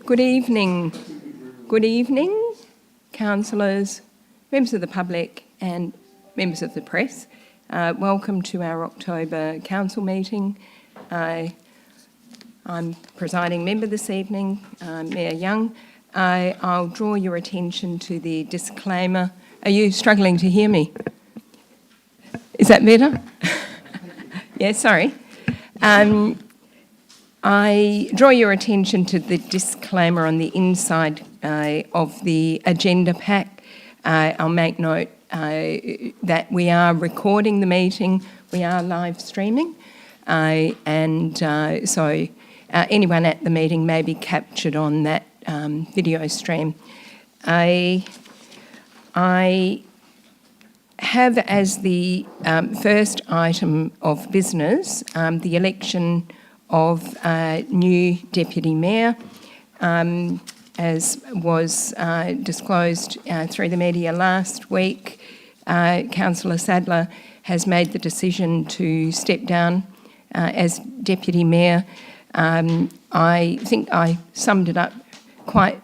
Good evening. Good evening, councillors, members of the public and members of the press. Welcome to our October council meeting. I'm presiding member this evening, Mayor Young. I'll draw your attention to the disclaimer. Are you struggling to hear me? Is that better? Yeah, sorry. I draw your attention to the disclaimer on the inside of the agenda pack. I'll make note that we are recording the meeting, we are live streaming, so anyone at the meeting may be captured on that video stream. I have as the first item of business the election of new Deputy Mayor. As was disclosed through the media last week, Councillor Sadler has made the decision to step down as Deputy Mayor. I think I summed it up quite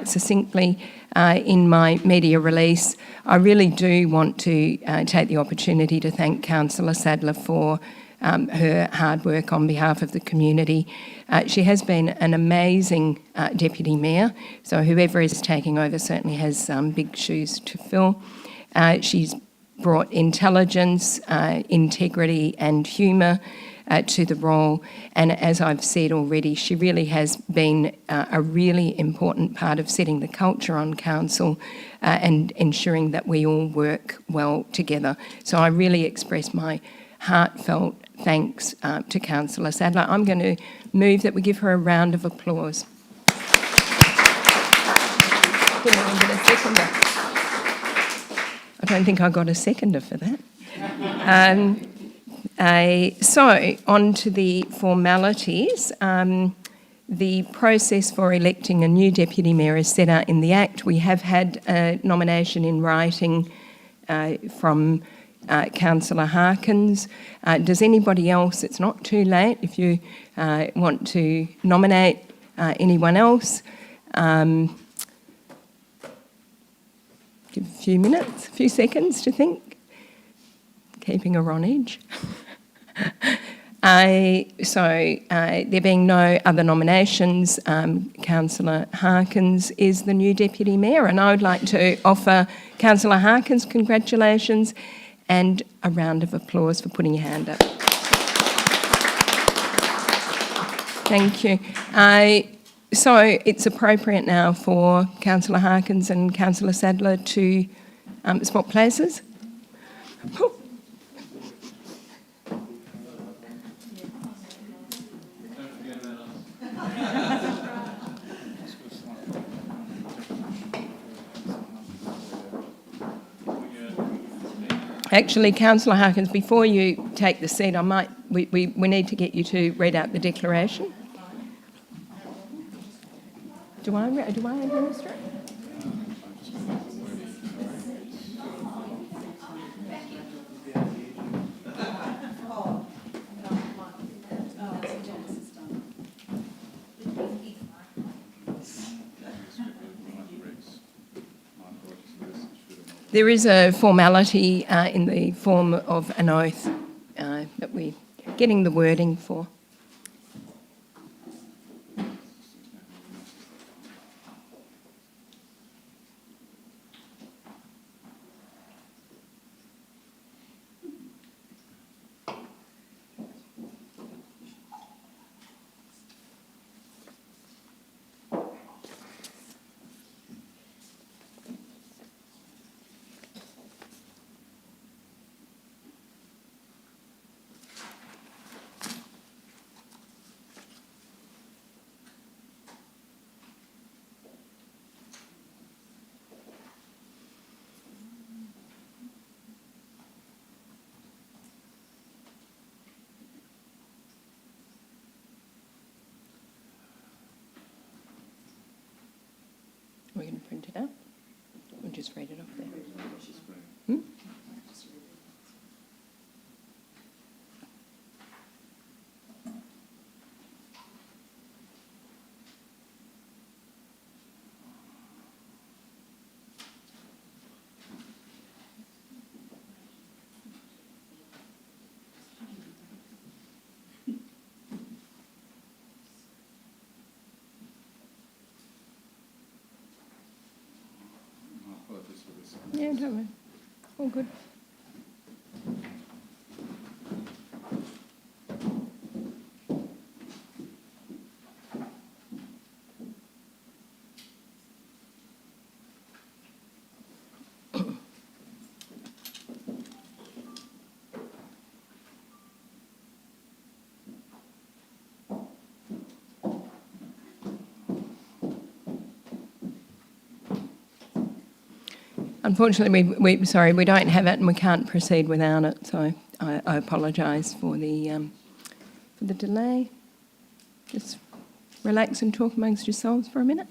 succinctly in my media release. I really do want to take the opportunity to thank Councillor Sadler for her hard work on behalf of the community. She has been an amazing Deputy Mayor, so whoever is taking over certainly has big shoes to fill. She's brought intelligence, integrity and humour to the role, and as I've said already, she really has been a really important part of setting the culture on council and ensuring that we all work well together. So I really express my heartfelt thanks to Councillor Sadler. I'm going to move that we give her a round of applause. I don't think I got a seconder for that. So, on to the formalities. The process for electing a new Deputy Mayor is set out in the Act. We have had a nomination in writing from Councillor Harkins. Does anybody else, it's not too late if you want to nominate anyone else. Give a few minutes, a few seconds to think. Keeping her on edge. There being no other nominations, Councillor Harkins is the new Deputy Mayor, and I would like to offer Councillor Harkins congratulations and a round of applause for putting your hand up. Thank you. So it's appropriate now for Councillor Harkins and Councillor Sadler to swap places. Actually, Councillor Harkins, before you take the seat, we need to get you to read out the declaration. Do I administer it? There is a formality in the form of an oath that we're getting the wording for. just read it off there. Hmm? Yeah, don't worry. All good. Unfortunately, we don't have it and we can't proceed without it. So I apologise for the delay. Just relax and talk amongst yourselves for a minute.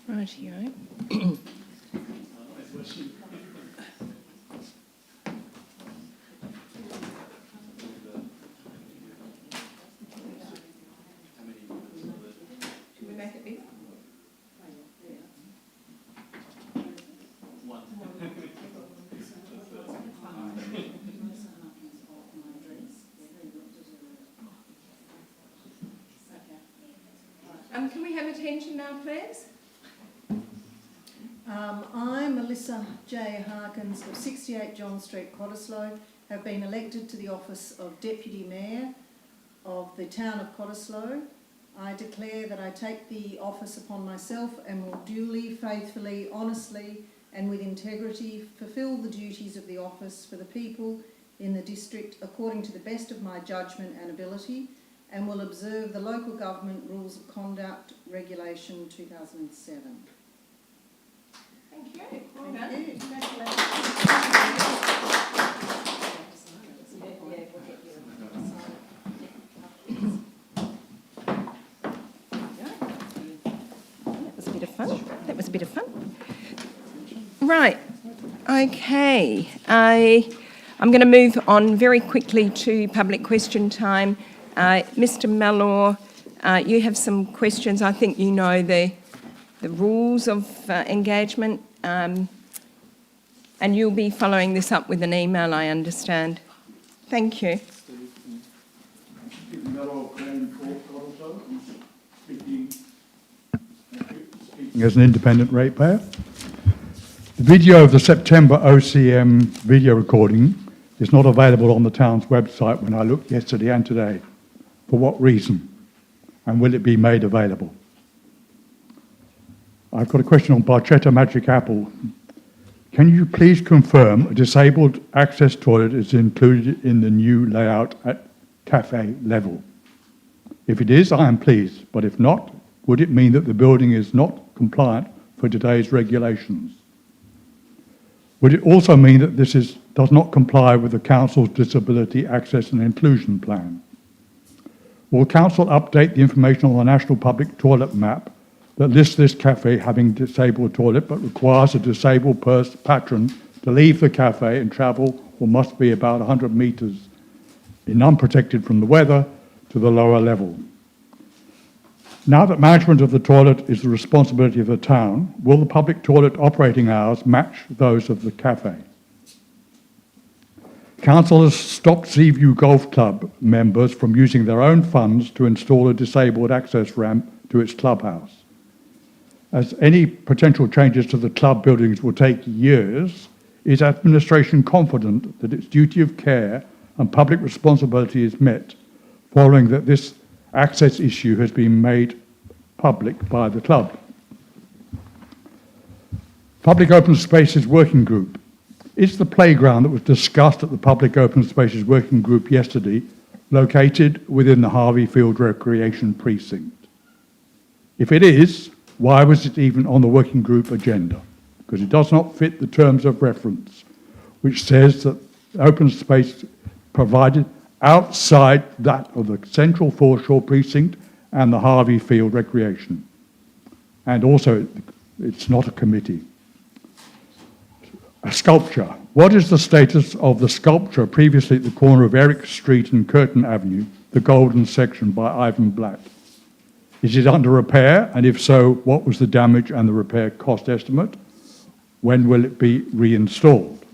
Rightio. Should we make it big? Can we have attention now, please? I, Melissa J. Harkins of 68 John Street, Cottesloe, have been elected to the office of Deputy Mayor of the town of Cottesloe. I declare that I take the office upon myself and will duly, faithfully, honestly and with integrity fulfil the duties of the office for the people in the district according to the best of my judgment and ability, and will observe the Local Government Rules of Conduct Regulation 2007. Thank you. Well done. Thank you. That was a bit of fun. Right. Okay. I'm going to move on very quickly to public question time. Mr. Mellor, you have some questions. I think you know the rules of engagement, and you'll be following this up with an email, I understand. Thank you. As an independent ratepayer. The video of the September OCM video recording is not available on the town's website when I looked yesterday and today. For what reason? And will it be made available? I've got a question on Barchetta Magic Apple. Can you please confirm a disabled access toilet is included in the new layout at cafe level? If it is, I am pleased, but if not, would it mean that the building is not compliant for today's regulations? Would it also mean that this does not comply with the Council's Disability Access and Inclusion Plan? Will Council update the information on the National Public Toilet Map that lists this cafe having disabled toilet but requires a disabled patron to leave the cafe and travel or must be about 100 metres in unprotected from the weather to the lower level? Now that management of the toilet is the responsibility of the town, will the public toilet operating hours match those of the cafe? Council has stopped Seaview Golf Club members from using their own funds to install a disabled access ramp to its clubhouse. As any potential changes to the club buildings will take years, is administration confident that its duty of care and public responsibility is met following that this access issue has been made public by the club? Public Open Spaces Working Group. Is the playground that was discussed at the Public Open Spaces Working Group yesterday located within the Harvey Field Recreation Precinct? If it is, why was it even on the working group agenda? Because it does not fit the terms of reference, which says that open space provided outside that of the Central Foreshore Precinct and the Harvey Field Recreation. And also, it's not a committee. A sculpture. What is the status of the sculpture previously at the corner of Eric Street and Curtin Avenue, the golden section by Ivan Blatt? Is it under repair? And if so, what was the damage and the repair cost estimate? When will it be reinstalled?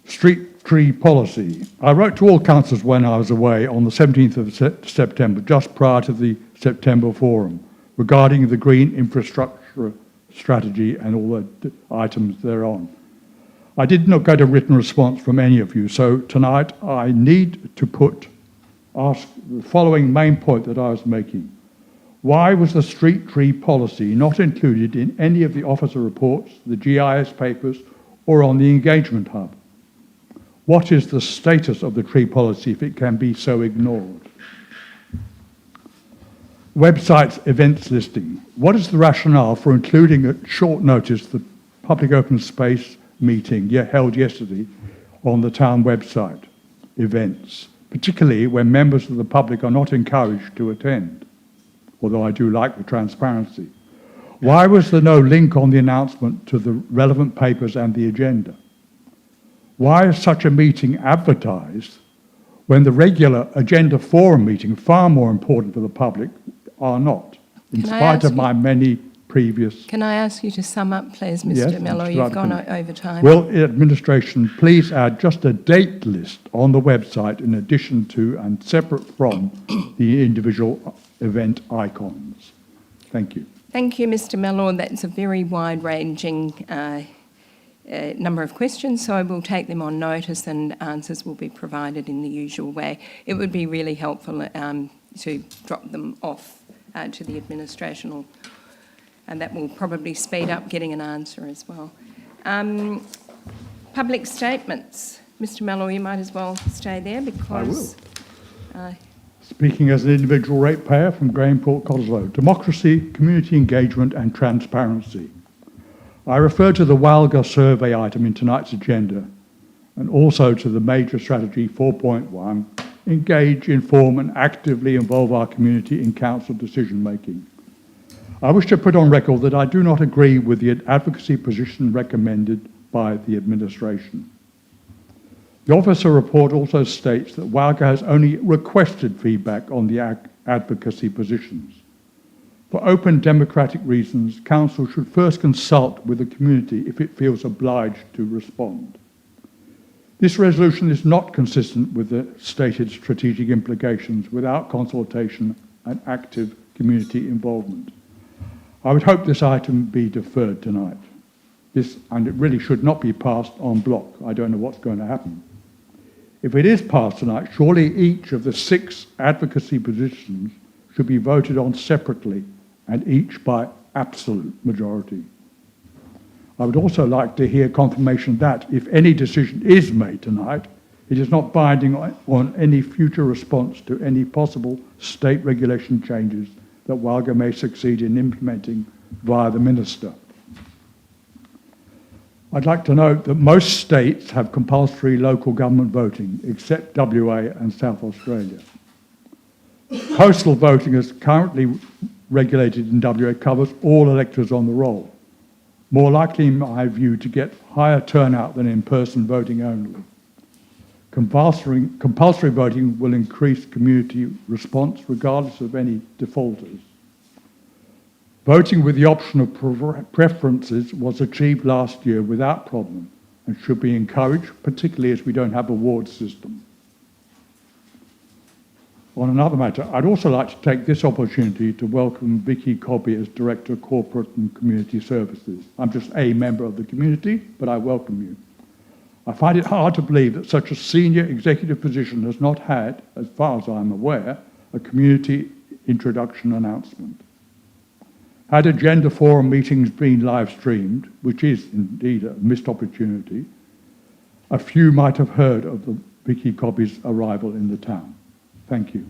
Street tree policy. I wrote to all councillors when I was away on the 17th of September, just prior to the September forum, regarding the green infrastructure strategy and all the items thereon. I did not get a written response from any of you, so tonight I need to ask the following main point that I was making. Why was the street tree policy not included in any of the officer reports, the GIS papers, or on the engagement hub? What is the status of the tree policy if it can be so ignored? Website's events listing. What is the rationale for including at short notice the public open space meeting held yesterday on the town website? Events, particularly when members of the public are not encouraged to attend, although I do like the transparency. Why was there no link on the announcement to the relevant papers and the agenda? Why is such a meeting advertised when the regular agenda forum meeting, far more important for the public, are not, in spite of my many previous... Can I ask you to sum up, please, Mr. Yes, Mello? You've gone over time. Will administration please add just a date list on the website in addition to and separate from the individual event icons? Thank you. Thank you, Mr. Mello. That's a very wide-ranging number of questions, so I will take them on notice and answers will be provided in the usual way. It would be really helpful to drop them off to the administration, and that will probably speed up getting an answer as well. Public statements. Mr. Mello, you might as well stay there because... I will. Speaking as an individual ratepayer from Grainport, Cottesloe. Democracy, community engagement and transparency. I refer to the WALGA survey item in tonight's agenda and also to the major strategy 4.1, engage, inform and actively involve our community in council decision making. I wish to put on record that I do not agree with the advocacy position recommended by the administration. The officer report also states that WALGA has only requested feedback on the advocacy positions. For open democratic reasons, council should first consult with the community if it feels obliged to respond. This resolution is not consistent with the stated strategic implications without consultation and active community involvement. I would hope this item be deferred tonight. And it really should not be passed en bloc. I don't know what's going to happen. If it is passed tonight, surely each of the 6 advocacy positions should be voted on separately and each by absolute majority. I would also like to hear confirmation that if any decision is made tonight, it is not binding on any future response to any possible state regulation changes that WALGA may succeed in implementing via the Minister. I'd like to note that most states have compulsory local government voting, except WA and South Australia. Postal voting is currently regulated in WA covers all electors on the roll, more likely in my view to get higher turnout than in-person voting only. Compulsory voting will increase community response regardless of any defaulters. Voting with the option of preferences was achieved last year without problem and should be encouraged, particularly as we don't have a ward system. On another matter, I'd also like to take this opportunity to welcome Vicky Cobby as Director of Corporate and Community Services. I'm just a member of the community, but I welcome you. I find it hard to believe that such a senior executive position has not had, as far as I'm aware, a community introduction announcement. Had Agenda Forum meetings been live streamed, which is indeed a missed opportunity, a few might have heard of Vicky Cobby's arrival in the town. Thank you.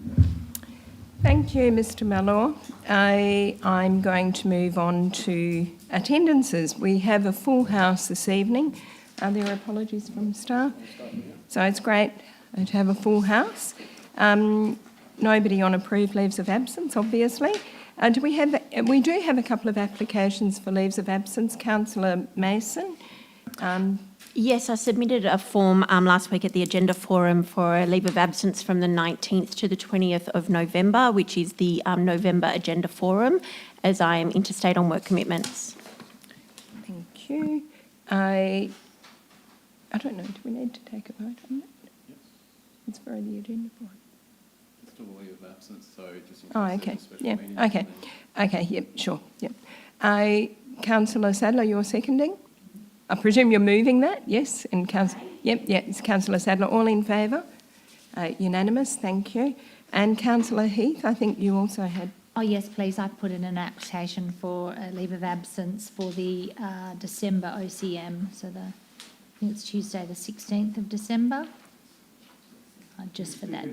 Thank you, Mr. Mellor. I'm going to move on to attendances. We have a full house this evening. Are there apologies from staff? So it's great to have a full house. Nobody on approved leaves of absence, obviously. We do have a couple of applications for leaves of absence. Councillor Mason. Yes, I submitted a form last week at the Agenda Forum for a leave of absence from the 19th to the 20th of November, which is the November Agenda Forum, as I am interstate on work commitments. Thank you. I don't know, do we need to take a vote on that? Yes. It's for the Agenda Forum. It's still a leave of absence, so just in case Oh, there's okay. a special Yeah, meeting. okay. Okay, yep, sure, yep. Councillor Sadler, you're seconding? I presume you're moving that, yes? And it's Councillor Sadler. All in favour? Unanimous, thank you. And Councillor Heath, I think you also had... Oh, yes, please. I put in an application for a leave of absence for the December OCM. So I think it's Tuesday the 16th of December. Just for that.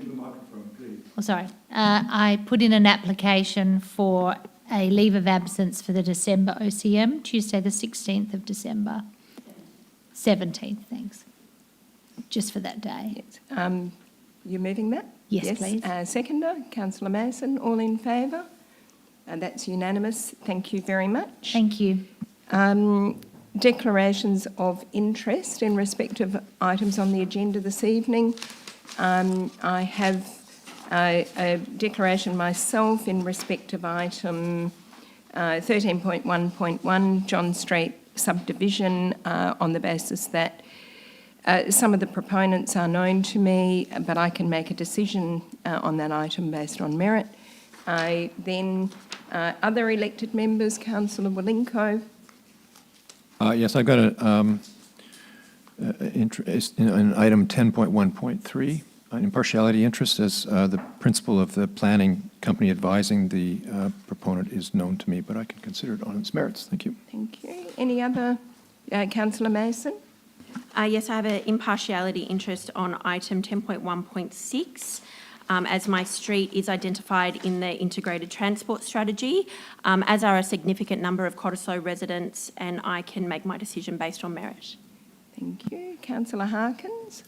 Oh, sorry. I put in an application for a leave of absence for the December OCM, Tuesday the 16th of December. 17th, thanks. Just for that day. Yes. You're moving that? Yes, please. Seconder, Councillor Mason, all in favour? That's unanimous. Thank you very much. Thank you. Declarations of interest in respect of items on the agenda this evening. I have a declaration myself in respect of item 13.1.1 John Street subdivision on the basis that some of the proponents are known to me, but I can make a decision on that item based on merit. Then other elected members, Councillor Wilinko. Yes, I've got an interest in item 10.1.3, an impartiality interest, as the principal of the planning company advising the proponent is known to me, but I can consider it on its merits. Thank you. Thank you. Any other? Councillor Mason? Yes, I have an impartiality interest on item 10.1.6. As my street is identified in the integrated transport strategy, as are a significant number of Cottesloe residents, and I can make my decision based on merit. Thank you. Councillor Harkins?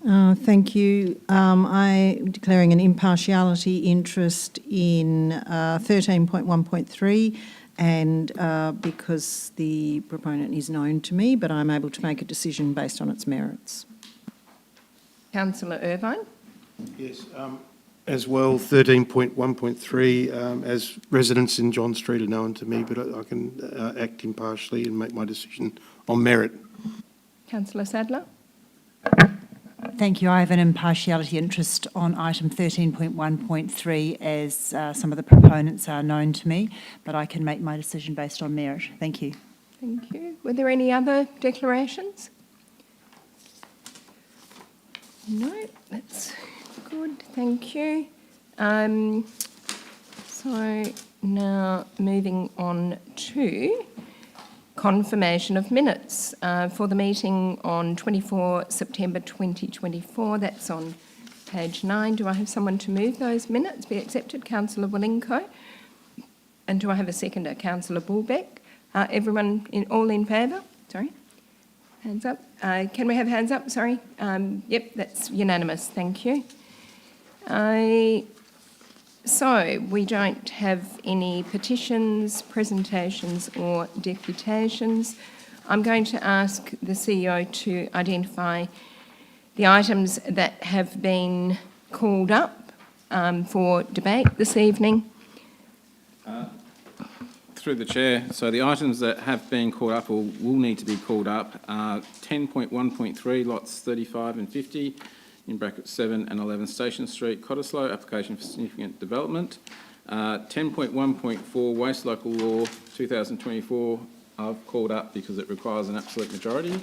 Thank you. I'm declaring an impartiality interest in 13.1.3 and because the proponent is known to me, but I'm able to make a decision based on its merits. Councillor Irvine? Yes, as well, 13.1.3, as residents in John Street are known to me, but I can act impartially and make my decision on merit. Councillor Sadler? Thank you. I have an impartiality interest on item 13.1.3 as some of the proponents are known to me, but I can make my decision based on merit. Thank you. Thank you. Were there any other declarations? No, that's good. Thank you. So now moving on to confirmation of minutes for the meeting on 24 September 2024. That's on page 9. Do I have someone to move those minutes be accepted? Councillor Wilinko. And do I have a seconder? Councillor Bullbeck. Everyone all in favour? Sorry. Hands up. Can we have hands up? Sorry. Yep, that's unanimous. Thank you. So we don't have any petitions, presentations or deputations. I'm going to ask the CEO to identify the items that have been called up for debate this evening. Through the chair, so the items that have been called up or will need to be called up are 10.1.3 lots 35 and 50 in brackets 7 and 11 Station Street, Cottesloe, application for significant development. 10.1.4 Waste Local Law 2024 I've called up because it requires an absolute majority.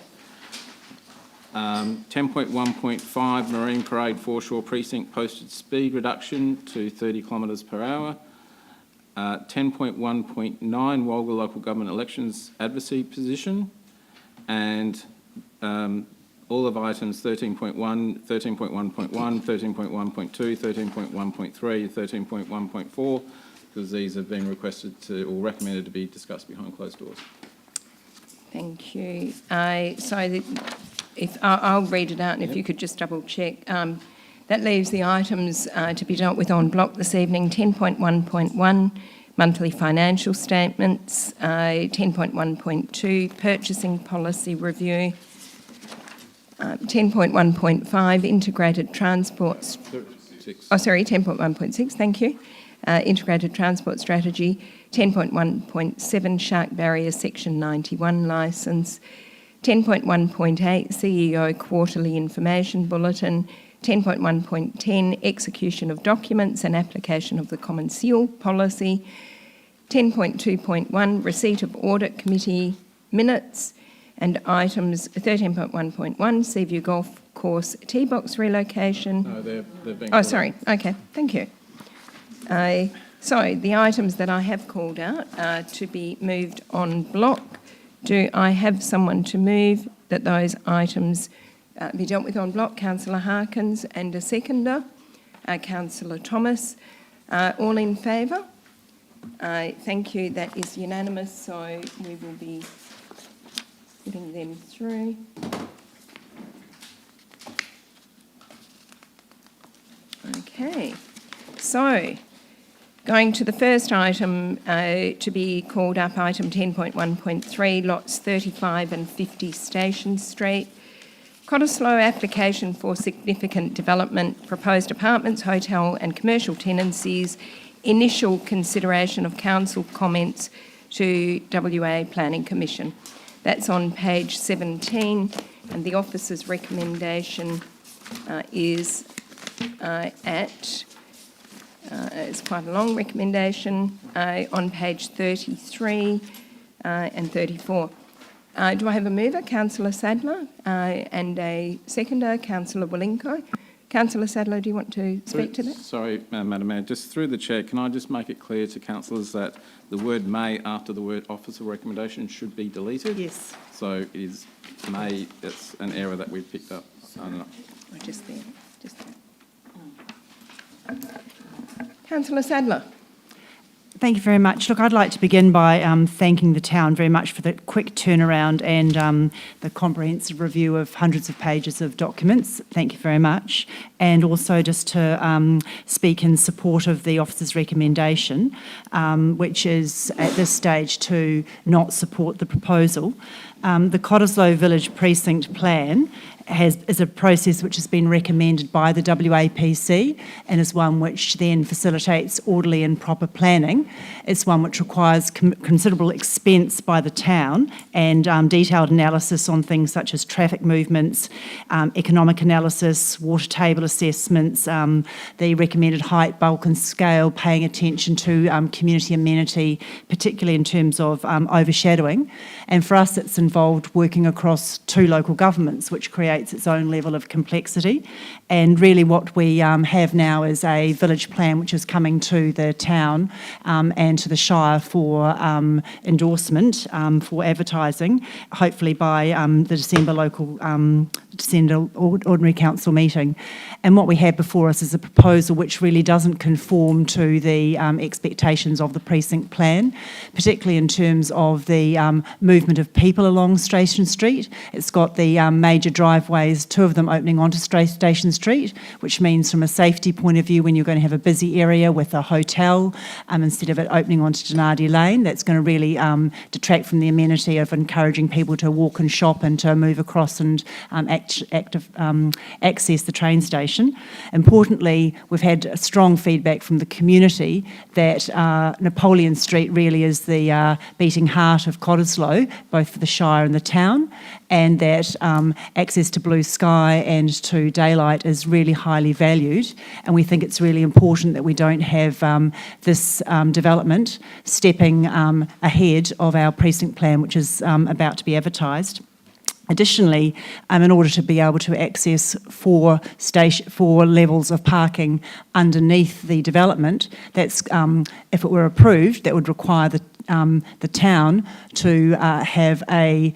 10.1.5 Marine Parade Foreshore Precinct posted speed reduction to 30 kilometres per hour. 10.1.9 Walga Local Government Elections Advocacy Position, and all of items 13.1, 13.1.1, 13.1.2, 13.1.3, 13.1.4, because these have been requested to or recommended to be discussed behind closed doors. Thank you. I'll read it out, and if you could just double check. That leaves the items to be dealt with en bloc this evening. 10.1.1, monthly financial statements. 10.1.2, purchasing policy review. 10.1.5, integrated transport. 10.1.6, thank you. Integrated transport strategy. 10.1.7, shark barrier section 91 licence. 10.1.8, CEO quarterly information bulletin. 10.1.10, execution of documents and application of the Common Seal policy. 10.2.1, receipt of audit committee minutes. And items 13.1.1, Seaview Golf Course tee box relocation. No, they've been. Oh, sorry. Okay, thank you. So the items that I have called out are to be moved en bloc. Do I have someone to move that those items be dealt with en bloc? Councillor Harkins, and a seconder, Councillor Thomas. All in favour? Thank you. That is unanimous, so we will be putting them through. Okay, so going to the first item to be called up, item 10.1.3, lots 35 and 50 Station Street. Cottesloe application for significant development, proposed apartments, hotel and commercial tenancies, initial consideration of council comments to WA Planning Commission. That's on page 17, and the officer's recommendation is it's quite a long recommendation, on page 33 and 34. Do I have a mover, Councillor Sadler, and a seconder, Councillor Wilinko? Councillor Sadler, do you want to speak to that? Sorry, Madam Mayor, just through the chair, can I just make it clear to councillors that the word may after the word officer recommendation should be deleted? Yes. So it is may, it's an error that we've picked up. Just there. Councillor Sadler. Thank you very much. Look, I'd like to begin by thanking the town very much for the quick turnaround and the comprehensive review of hundreds of pages of documents. Thank you very much. And also just to speak in support of the officer's recommendation, which is at this stage to not support the proposal. The Cottesloe Village Precinct Plan is a process which has been recommended by the WAPC and is one which then facilitates orderly and proper planning. It's one which requires considerable expense by the town and detailed analysis on things such as traffic movements, economic analysis, water table assessments, the recommended height, bulk and scale, paying attention to community amenity, particularly in terms of overshadowing. And for us, it's involved working across two local governments, which creates its own level of complexity. And really what we have now is a village plan which is coming to the town and to the Shire for endorsement for advertising, hopefully by the December Ordinary Council meeting. And what we have before us is a proposal which really doesn't conform to the expectations of the precinct plan, particularly in terms of the movement of people along Station Street. It's got the major driveways, two of them opening onto Station Street, which means from a safety point of view, when you're going to have a busy area with a hotel, instead initiative at opening onto Donardi Lane. That's going to really detract from the amenity of encouraging people to walk and shop and to move across and access the train station. Importantly, we've had strong feedback from the community that Napoleon Street really is the beating heart of Cottesloe, both for the Shire and the town, and that access to blue sky and to daylight is really highly valued. And we think it's really important that we don't have this development stepping ahead of our precinct plan, which is about to be advertised. Additionally, in order to be able to access four levels of parking underneath the development, that's if it were approved, that would require the town to have a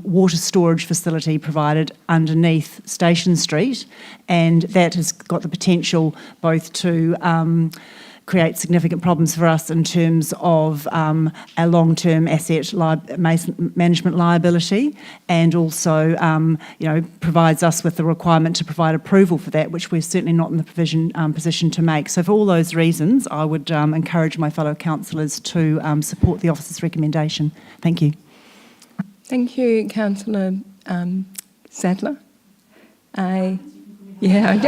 water storage facility provided underneath Station Street, and that has got the potential both to create significant problems for us in terms of our long-term asset management liability, and also provides us with the requirement to provide approval for that, which we're certainly not in the position to make. So for all those reasons, I would encourage my fellow councillors to support the officer's recommendation. Thank you. Thank you, Councillor Sadler. I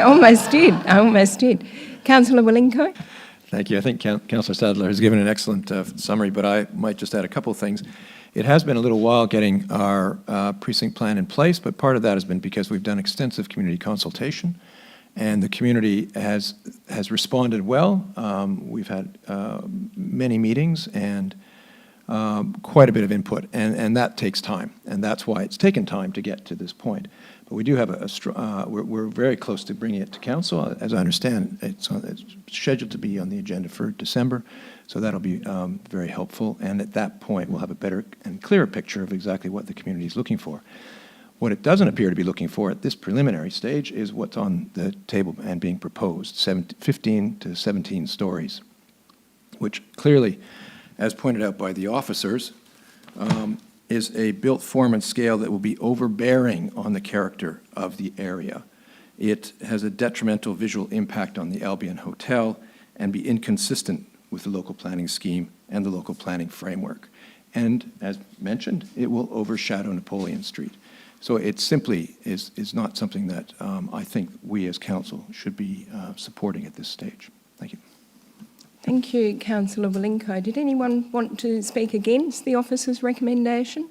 almost did. Councillor Wilenko. Thank you. I think Councillor Sadler has given an excellent summary, but I might just add a couple of things. It has been a little while getting our precinct plan in place, but part of that has been because we've done extensive community consultation, and the community has responded well. We've had many meetings and quite a bit of input, and that takes time, and that's why it's taken time to get to this point. But we do have we're very close to bringing it to council. As I understand, it's scheduled to be on the agenda for December, so that'll be very helpful. And at that point, we'll have a better and clearer picture of exactly what the community is looking for. What it doesn't appear to be looking for at this preliminary stage is what's on the table and being proposed, 15 to 17 stories, which clearly, as pointed out by the officers, is a built form and scale that will be overbearing on the character of the area. It has a detrimental visual impact on the Albion Hotel and be inconsistent with the local planning scheme and the local planning framework. And as mentioned, it will overshadow Napoleon Street. So it simply is not something that I think we as council should be supporting at this stage. Thank you. Thank you, Councillor Wilenko. Did anyone want to speak against the officer's recommendation?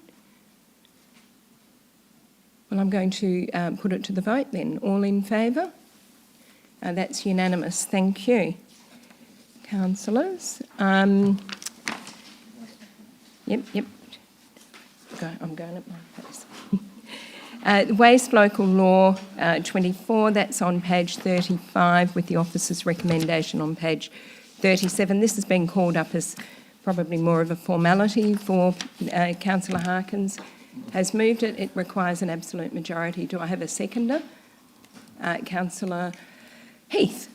Well, I'm going to put it to the vote then. All in favour? That's unanimous. Thank you, councillors. Yep. I'm going at my pace. Waste Local Law 24, that's on page 35 with the officer's recommendation on page 37. This has been called up as probably more of a formality for Councillor Harkins has moved it. It requires an absolute majority. Do I have a seconder? Councillor Heath.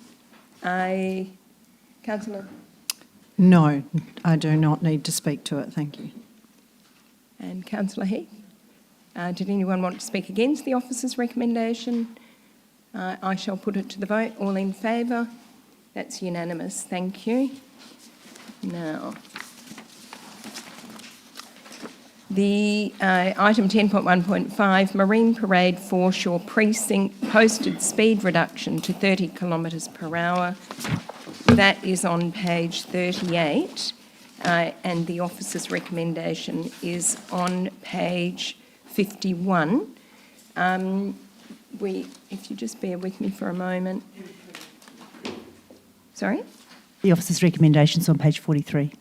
Councillor? No, I do not need to speak to it, thank you. And Councillor Heath? Did anyone want to speak against the officer's recommendation? I shall put it to the vote. All in favour? That's unanimous. Thank you. Now, the item 10.1.5, Marine Parade Foreshore Precinct posted speed reduction to 30 kilometres per hour. That is on page 38, and the officer's recommendation is on page 51. If you just bear with me for a moment. Sorry? The officer's recommendations on page 43.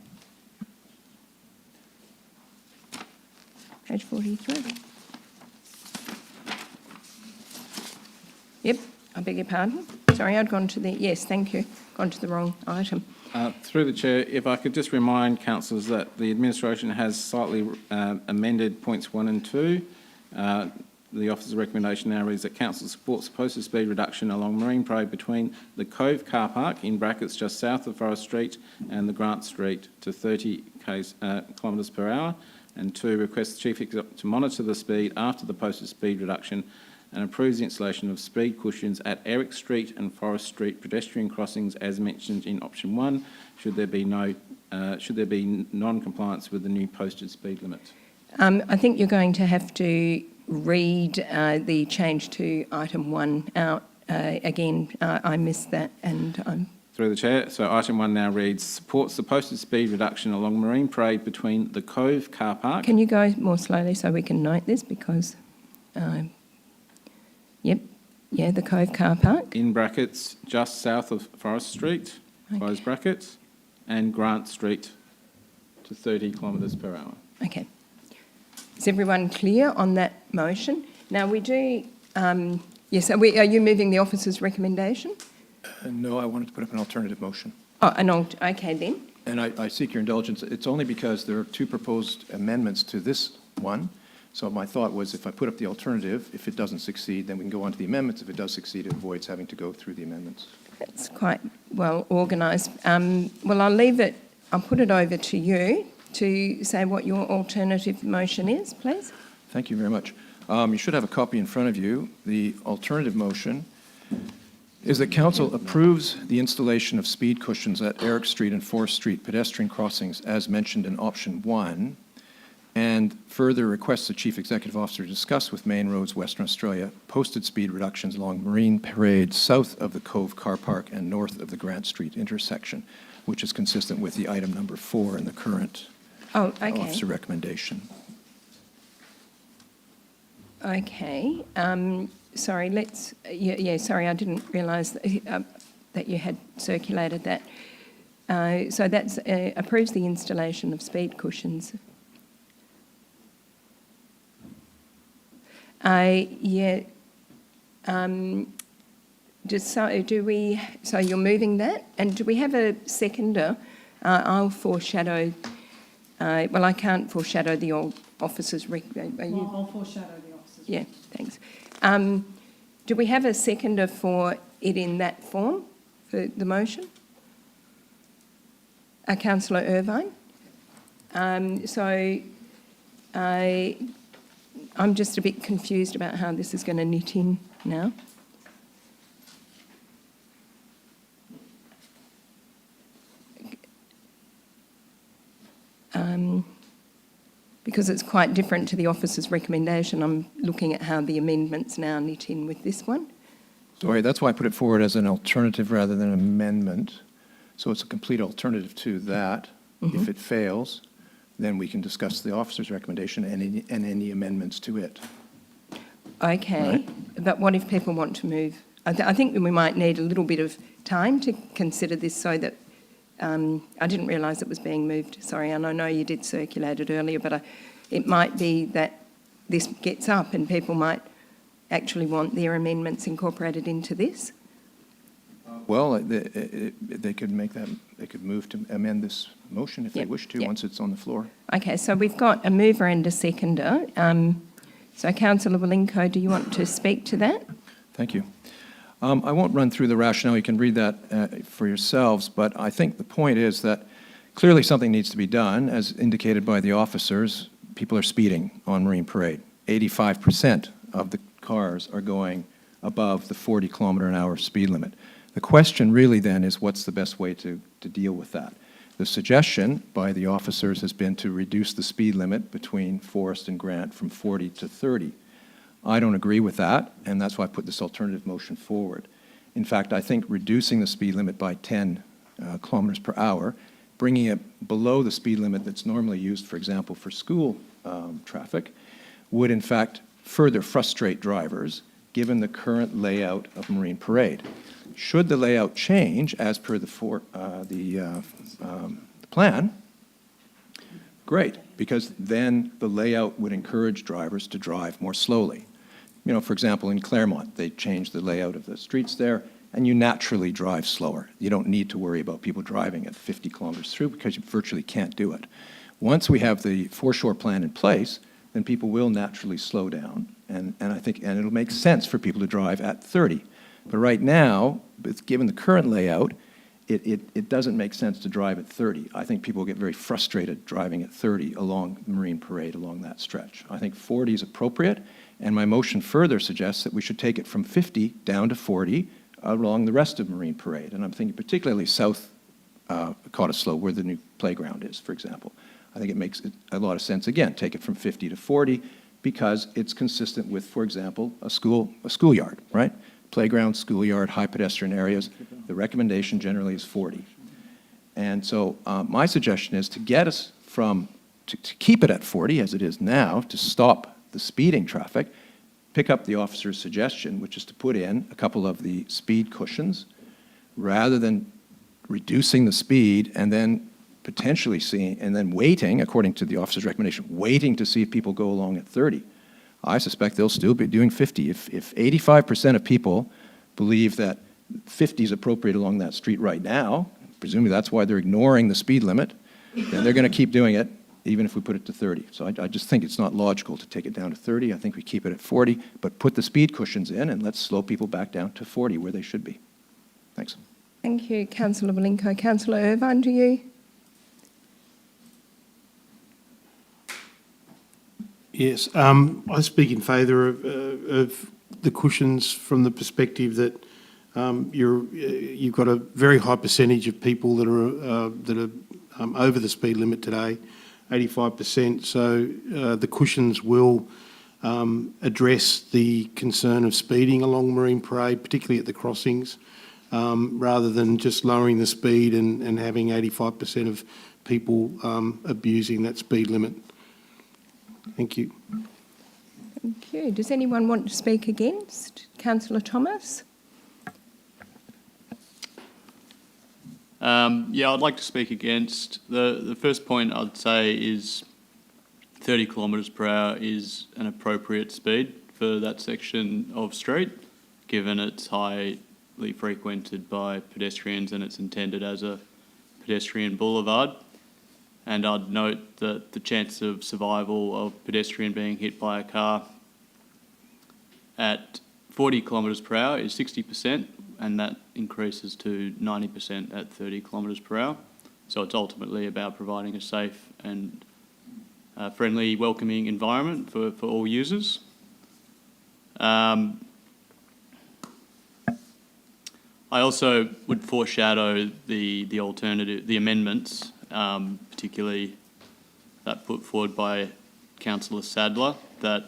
Page 43. Yep, I beg your pardon. Sorry, I'd gone to the, yes, thank you, gone to the wrong item. Through the Chair, if I could just remind councillors that the administration has slightly amended points 1 and 2. The officer's recommendation now reads that council supports posted speed reduction along Marine Parade between the Cove car park, in brackets just south of Forest Street, and the Grant Street to 30 kilometres per hour. And 2, requests the Chief Executive to monitor the speed after the posted speed reduction and approves the installation of speed cushions at Eric Street and Forest Street pedestrian crossings as mentioned in option 1, should there be no should there be non-compliance with the new posted speed limit? I think you're going to have to read the change to item 1 out again. I missed that, and I'm... Through the chair, so item 1 now reads, supports the posted speed reduction along Marine Parade between the Cove car park. Can you go more slowly so we can note this? Because, yep, yeah, the Cove car park. In brackets, just south of Forest Street, close brackets, and Grant Street to 30 kilometres per hour. Okay. Is everyone clear on that motion? Now, we do... yes, are you moving the officer's recommendation? No, I wanted to put up an alternative motion. Oh, okay then. And I seek your indulgence. It's only because there are 2 proposed amendments to this one. So my thought was if I put up the alternative, if it doesn't succeed, then we can go on to the amendments. If it does succeed, it avoids having to go through the amendments. That's quite well organised. Well, I'll put it over to you to say what your alternative motion is, please. Thank you very much. You should have a copy in front of you. The alternative motion is that council approves the installation of speed cushions at Eric Street and Forest Street pedestrian crossings as mentioned in option 1, and further requests the Chief Executive Officer to discuss with Main Roads Western Australia posted speed reductions along Marine Parade south of the Cove car park and north of the Grant Street intersection, which is consistent with the item number 4 in the current officer recommendation. Okay. Sorry, sorry, I didn't realise that you had circulated that. So that's approves the installation of speed cushions. So you're moving that? And do we have a seconder? I'll foreshadow... well, I can't foreshadow the old officer's... I'll foreshadow the officer's... Yeah, thanks. Do we have a seconder for it in that form, for the motion? Councillor Irvine. I'm just a bit confused about how this is going to knit in now. Because it's quite different to the officer's recommendation, I'm looking at how the amendments now knit in with this one. Sorry, that's why I put it forward as an alternative rather than an amendment. So it's a complete alternative to that. If it fails, then we can discuss the officer's recommendation and any amendments to it. Okay, Right. But what if people want to move? I think we might need a little bit of time to consider this so that I didn't realise it was being moved, sorry, and I know you did circulate it earlier, but it might be that this gets up and people might actually want their amendments incorporated into this. Well, they could make that, they could move to amend this motion if they wish to, once it's on the floor. Okay, so we've got a mover and a seconder. So Councillor Wilenko, do you want to speak to that? Thank you. I won't run through the rationale. You can read that for yourselves, but I think the point is that clearly something needs to be done, as indicated by the officers. People are speeding on Marine Parade. 85% of the cars are going above the 40-kilometre-an-hour speed limit. The question really then is what's the best way to deal with that? The suggestion by the officers has been to reduce the speed limit between Forest and Grant from 40 to 30. I don't agree with that, and that's why I put this alternative motion forward. In fact, I think reducing the speed limit by 10 kilometers per hour, bringing it below the speed limit that's normally used, for example, for school traffic, would in fact further frustrate drivers given the current layout of Marine Parade. Should the layout change as per the plan, great, because then the layout would encourage drivers to drive more slowly. You know, for example, in Claremont, they changed the layout of the streets there, and you naturally drive slower. You don't need to worry about people driving at 50 kilometers through because you virtually can't do it. Once we have the foreshore plan in place, then people will naturally slow down, and I think it'll make sense for people to drive at 30. But right now, given the current layout, it doesn't make sense to drive at 30. I think people get very frustrated driving at 30 along Marine Parade, along that stretch. I think 40 is appropriate, and my motion further suggests that we should take it from 50 down to 40 along the rest of Marine Parade. And I'm thinking particularly south Cottesloe, where the new playground is, for example. I think it makes a lot of sense, again, take it from 50 to 40, because it's consistent with, for example, a schoolyard, right? Playground, schoolyard, high pedestrian areas. The recommendation generally is 40. And so my suggestion is to get us to keep it at 40 as it is now, to stop the speeding traffic, pick up the officer's suggestion, which is to put in a couple of the speed cushions, rather than reducing the speed and then potentially seeing, and then waiting, according to the officer's recommendation, waiting to see if people go along at 30. I suspect they'll still be doing 50. If 85% of people believe that 50 is appropriate along that street right now, presumably that's why they're ignoring the speed limit, then they're going to keep doing it, even if we put it to 30. So I just think it's not logical to take it down to 30. I think we keep it at 40, but put the speed cushions in and let's slow people back down to 40 where they should be. Thanks. Thank you, Councillor Valinko. Councillor Irvine, do you? Yes, I speak in favour of the cushions from the perspective that you've got a very high percentage of people that are over the speed limit today, 85%. So the cushions will address the concern of speeding along Marine Parade, particularly at the crossings, rather than just lowering the speed and having 85% of people abusing that speed limit. Thank you. Thank you. Does anyone want to speak against? Councillor Thomas? Yeah, I'd like to speak against. The first point I'd say is 30 kilometres per hour is an appropriate speed for that section of street, given it's highly frequented by pedestrians and it's intended as a pedestrian boulevard. And I'd note that the chance of survival of pedestrian being hit by a car at 40 kilometres per hour is 60%, and that increases to 90% at 30 kilometres per hour. So it's ultimately about providing a safe and friendly, welcoming environment for all users. I also would foreshadow the alternative, the amendments, particularly that put forward by Councillor Sadler, that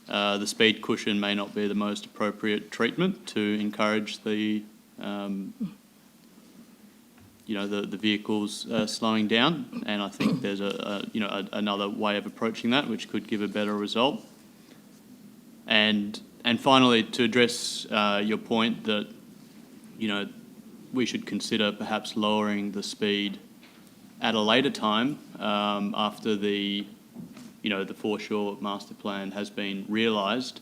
the speed cushion may not be the most appropriate treatment to encourage the the vehicles slowing down, and I think there's another way of approaching that which could give a better result. And finally, to address your point that we should consider perhaps lowering the speed at a later time after the foreshore master plan has been realised.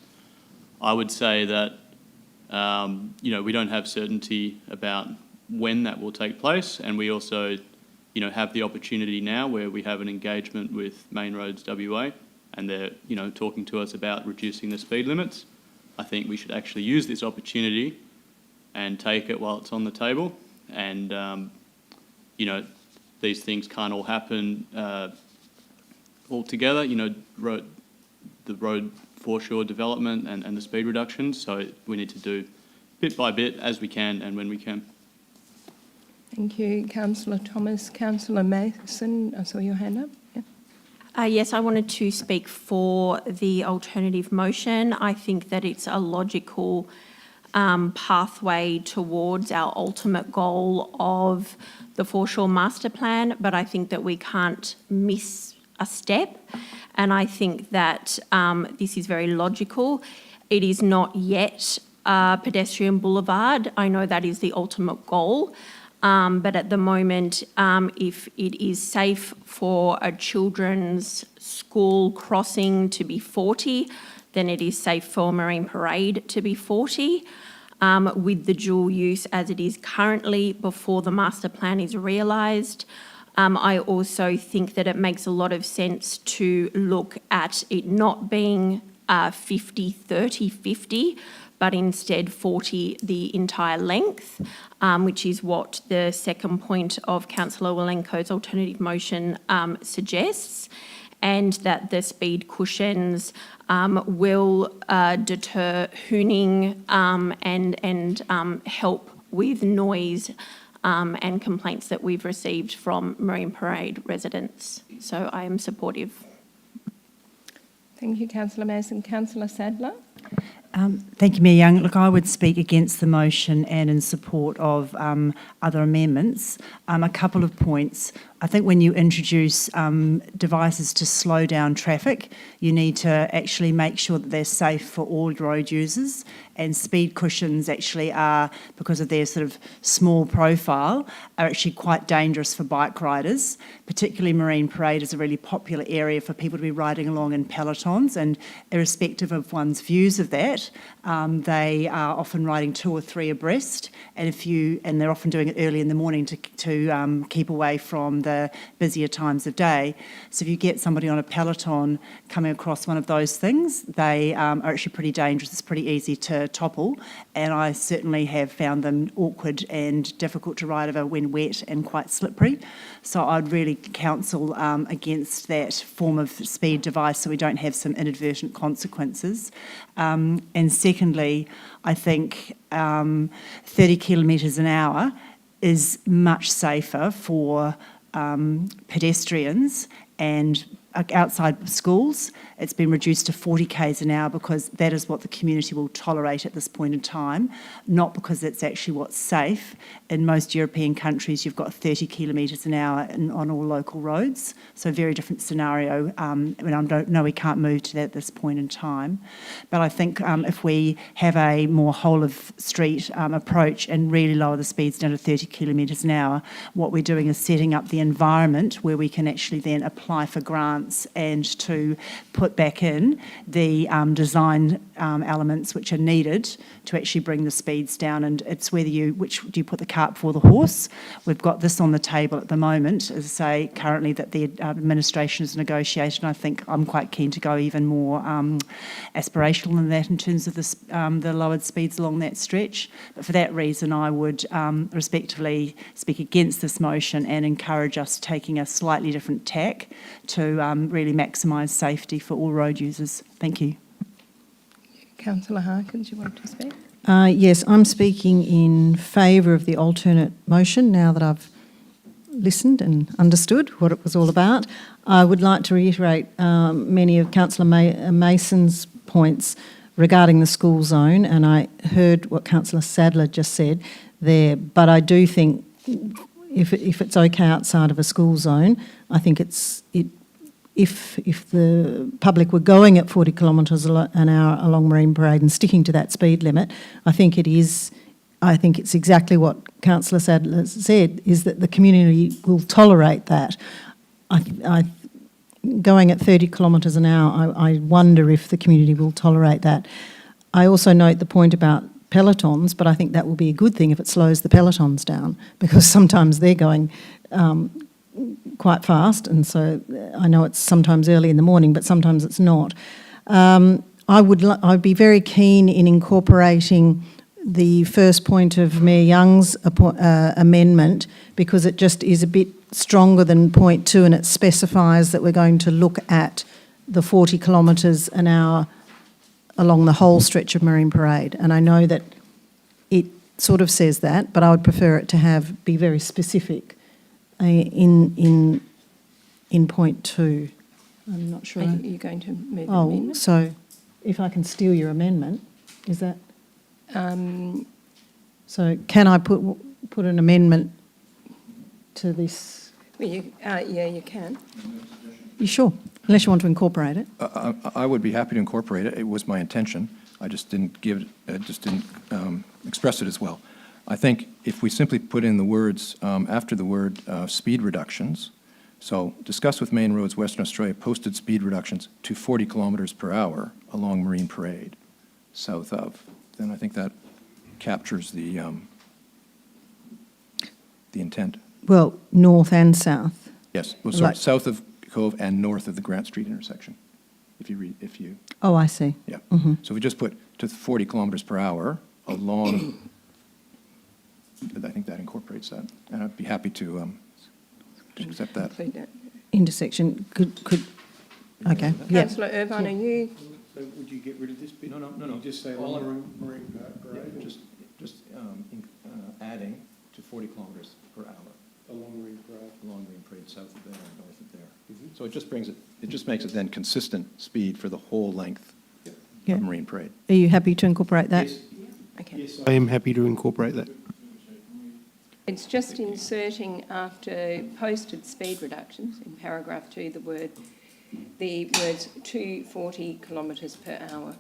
I would say that we don't have certainty about when that will take place, and we also have the opportunity now where we have an engagement with Main Roads WA, and they're talking to us about reducing the speed limits. I think we should actually use this opportunity and take it while it's on the table, and these things can't all happen all together, the road foreshore development and the speed reductions. So we need to do bit by bit as we can and when we can. Thank you, Councillor Thomas. Councillor Mason, I saw your hand up. Yeah. Yes, I wanted to speak for the alternative motion. I think that it's a logical pathway towards our ultimate goal of the foreshore master plan, but I think that we can't miss a step, and I think that this is very logical. It is not yet a pedestrian boulevard. I know that is the ultimate goal, but at the moment, if it is safe for a children's school crossing to be 40, then it is safe for Marine Parade to be 40. With the dual use as it is currently before the master plan is realised. I also think that it makes a lot of sense to look at it not being 50, 30, 50, but instead 40 the entire length, which is what the second point of Councillor Walenko's alternative motion suggests, and that the speed cushions will deter hooning and help with noise and complaints that we've received from Marine Parade residents. So I am supportive. Thank you, Councillor Mason. Councillor Sadler? Thank you, Mayor Young. Look, I would speak against the motion and in support of other amendments. A couple of points. I think when you introduce devices to slow down traffic, you need to actually make sure that they're safe for all road users, and speed cushions actually are, because of their sort of small profile, are actually quite dangerous for bike riders. Particularly Marine Parade is a really popular area for people to be riding along in pelotons, and irrespective of one's views of that, they are often riding 2 or 3 abreast, and they're often doing it early in the morning to keep away from the busier times of day. So if you get somebody on a peloton coming across one of those things, they are actually pretty dangerous. It's pretty easy to topple, and I certainly have found them awkward and difficult to ride over when wet and quite slippery. So I'd really counsel against that form of speed device so we don't have some inadvertent consequences. And secondly, I think 30 kilometres an hour is much safer for pedestrians and outside schools. It's been reduced to 40 k's an hour because that is what the community will tolerate at this point in time, not because it's actually what's safe. In most European countries, you've got 30 kilometres an hour on all local roads, so a very different scenario. I don't know, we can't move to that at this point in time. But I think if we have a more whole-of-street approach and really lower the speeds down to 30 kilometres an hour, what we're doing is setting up the environment where we can actually then apply for grants and to put back in the design elements which are needed to actually bring the speeds down. And it's whether which do you put the cart before the horse. We've got this on the table at the moment, as I say, currently that the administration has negotiated. And I think I'm quite keen to go even more aspirational than that in terms of the lowered speeds along that stretch. But for that reason, I would respectively speak against this motion and encourage us taking a slightly different tack to really maximise safety for all road users. Thank you. Councillor Harkins, you want to speak? Yes, I'm speaking in favour of the alternate motion now that I've listened and understood what it was all about. I would like to reiterate many of Councillor Mason's points regarding the school zone, and I heard what Councillor Sadler just said there, but I do think if it's okay outside of a school zone, I think if the public were going at 40 kilometres an hour along Marine Parade and sticking to that speed limit, I think it's exactly what Councillor Sadler said, is that the community will tolerate that. Going at 30 kilometres an hour, I wonder if the community will tolerate that. I also note the point about pelotons, but I think that will be a good thing if it slows the pelotons down, because sometimes they're going quite fast, and so I know it's sometimes early in the morning, but sometimes it's not. I'd be very keen in incorporating the first point of Mayor Young's amendment, because it just is a bit stronger than point 2, and it specifies that we're going to look at the 40 kilometres an hour along the whole stretch of Marine Parade. And I know that it sort of says that, but I would prefer it to be very specific in point 2. I'm not sure. Are you going to move an amendment? So if I can steal your amendment, is that? So can I put an amendment to this? Well, you can. You sure? Unless you want to incorporate it. I would be happy to incorporate it. It was my intention. I just didn't express it as well. I think if we simply put in the words after the word speed reductions, so discuss with Main Roads Western Australia posted speed reductions to 40 kilometres per hour along Marine Parade, south of, then I think that captures the intent. Well, north and south. Yes, well, sorry, south of Cove and north of the Grant Street intersection. If you. Oh, I see. Yeah. So we just put to 40 kilometres per hour along. I think that incorporates that, and I'd be happy to accept that. Intersection could. Okay. Yeah. Councillor Irvine, are you? So would you get rid of this bit? No. You just say along Marine Parade? Just adding to 40 kilometres per hour Along Marine Parade. along Marine Parade, south of there and north of there. So it just brings it, it just makes it then consistent speed for the whole length Yeah. of Marine Parade. Are you happy to incorporate that? Okay. Yes, I am happy to incorporate that. It's just inserting after posted speed reductions in paragraph 2 the words to 40 kilometres per hour.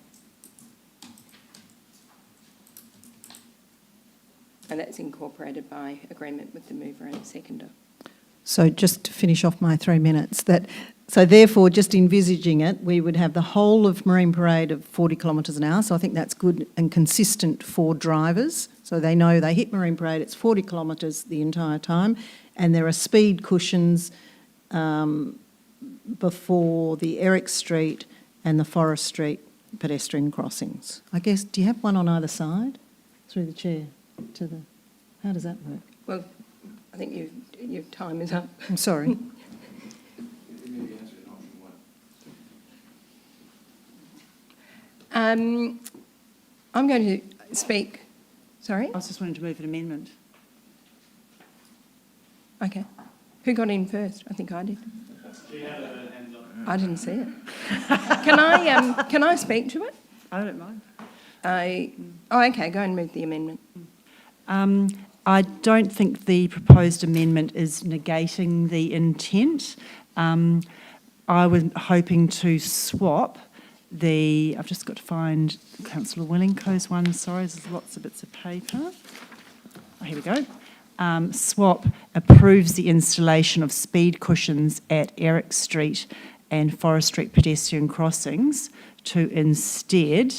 And that's incorporated by agreement with the mover and seconder. So just to finish off my 3 minutes, so therefore, just envisaging it, we would have the whole of Marine Parade of 40 kilometres an hour. So I think that's good and consistent for drivers. So they know they hit Marine Parade, it's 40 kilometres the entire time. And there are speed cushions before the Eric Street and the Forest Street pedestrian crossings. I guess, do you have one on either side? Through the chair to the, how does that work? Well, I think your time is up. I'm sorry. I'm going to speak. Sorry? I was just wanting to move an amendment. Okay. Who got in first? I think I did. I didn't see it. Can I speak to it? I don't mind. Okay, go and move the amendment. I don't think the proposed amendment is negating the intent. I was hoping to swap I've just got to find Councillor Willingco's one, sorry, there's lots of bits of paper. Oh, here we go. Swap approves the installation of speed cushions at Eric Street and Forest Street pedestrian crossings to instead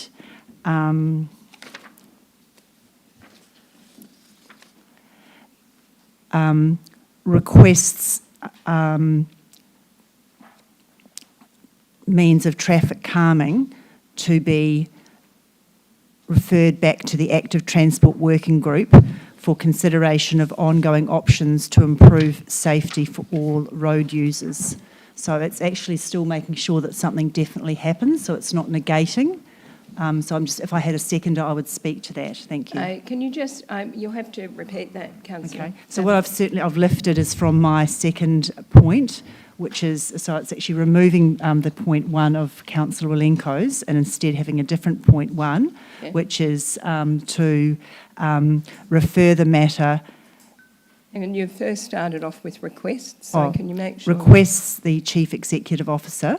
requests means of traffic calming to be referred back to the Active Transport Working Group for consideration of ongoing options to improve safety for all road users. So it's actually still making sure that something definitely happens, so it's not negating. So I'm just, if I had a seconder, I would speak to that. Thank you. Can you just, you'll have to repeat that, Councillor. Okay. So what I've lifted is from my second point, which is, so it's actually removing the point 1 of Councillor Wilenko's and instead having a different point 1, Yeah. which is to refer the matter. And you first started off with requests, so can you make sure? Requests the Chief Executive Officer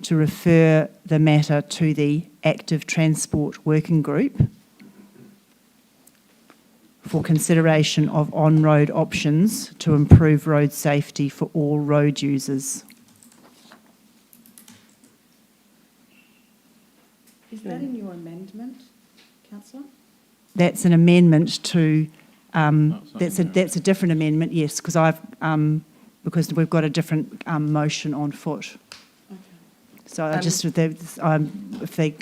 to refer the matter to the Active Transport Working Group for consideration of on-road options to improve road safety for all road users. Is that in your amendment, councillor? That's an amendment to, that's a different amendment, yes, because we've got a different motion on foot. Okay. So if the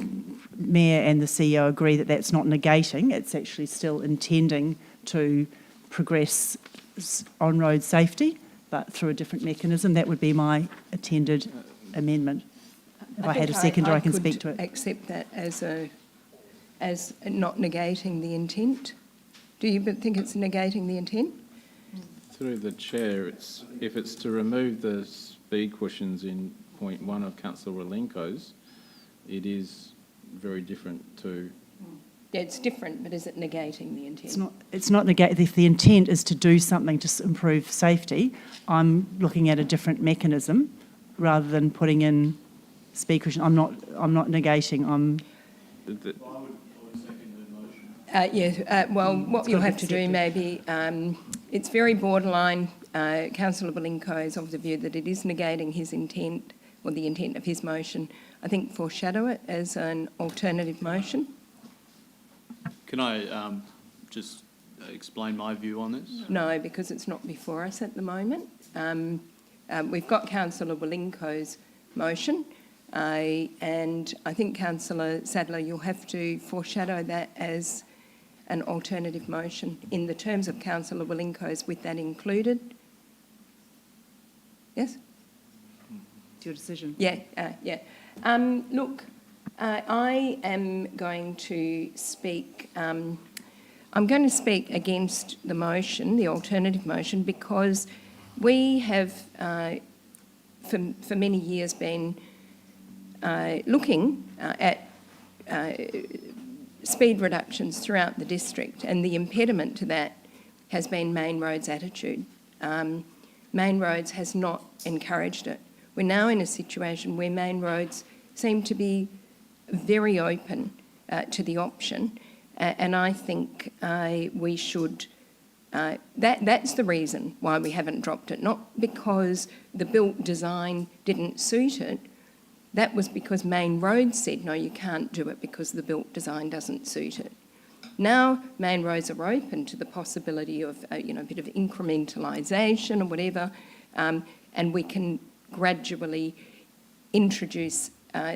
Mayor and the CEO agree that that's not negating, it's actually still intending to progress on-road safety, but through a different mechanism. That would be my attended amendment. If I had a seconder, I can speak to it. Accept that as not negating the intent. Do you think it's negating the intent? Through the chair, if it's to remove the speed cushions in point 1 of Councillor Wilenko's, it is very different to... Yeah, it's different, but is it negating the intent? It's not negating. If the intent is to do something to improve safety, I'm looking at a different mechanism rather than putting in speed cushion. I'm not negating. Well, what you'll have to do maybe, it's very borderline. Councillor Wilenko is of the view that it is negating his intent or the intent of his motion. I think foreshadow it as an alternative motion. Can I just explain my view on this? No, because it's not before us at the moment. We've got Councillor Wilenko's motion, and I think, Councillor Sadler, you'll have to foreshadow that as an alternative motion in the terms of Councillor Wilenko's, with that included. Yes? It's your decision. Yeah. Look, I am going to speak. I'm going to speak against the motion, the alternative motion, because we have, for many years, been looking at speed reductions throughout the district, and the impediment to that has been Main Road's attitude. Main Roads has not encouraged it. We're now in a situation where Main Roads seem to be very open to the option, and I think we should. That's the reason why we haven't dropped it, not because the built design didn't suit it. That was because Main Roads said, no, you can't do it because the built design doesn't suit it. Now Main Roads are open to the possibility of a bit of incrementalisation or whatever, and we can gradually introduce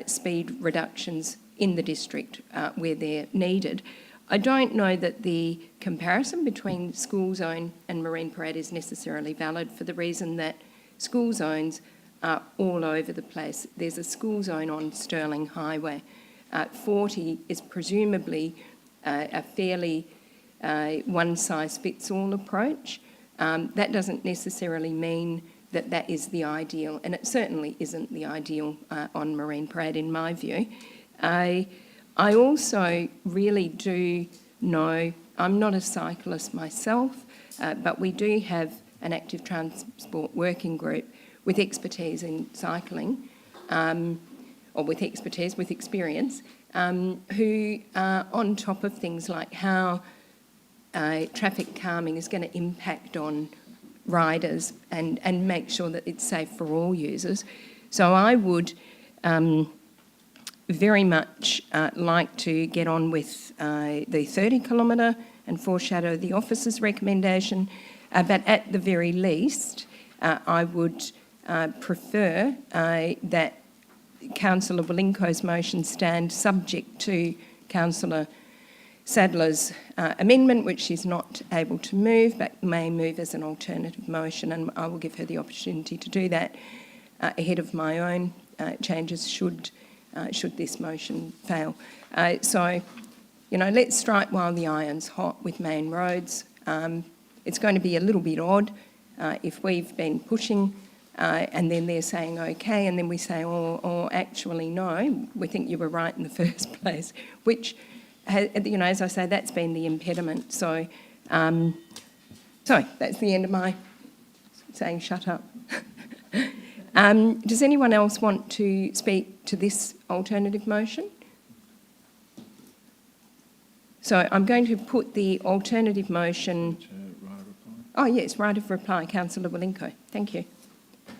speed reductions in the district where they're needed. I don't know that the comparison between school zone and Marine Parade is necessarily valid, for the reason that school zones are all over the place. There's a school zone on Stirling Highway. 40 is presumably a fairly one-size-fits-all approach. That doesn't necessarily mean that that is the ideal, and it certainly isn't the ideal on Marine Parade in my view. I also really do know, I'm not a cyclist myself, but we do have an active transport working group with expertise in cycling, or with experience, who are on top of things like how traffic calming is going to impact on riders and make sure that it's safe for all users. So I would very much like to get on with the 30 kilometre and foreshadow the officer's recommendation, but at the very least I would prefer that Councillor Wilinko's motion stand subject to Councillor Sadler's amendment, which she's not able to move but may move as an alternative motion, and I will give her the opportunity to do that ahead of my own changes should this motion fail. So, let's strike while the iron's hot with Main Roads. It's going to be a little bit odd if we've been pushing and then they're saying okay, and then we say, oh, actually no, we think you were right in the first place, which, as I say, that's been the impediment. So, that's the end of my saying shut up. Does anyone else want to speak to this alternative motion? So I'm going to put the alternative motion. Oh yes, right of reply, Councillor Wilinko. Thank you.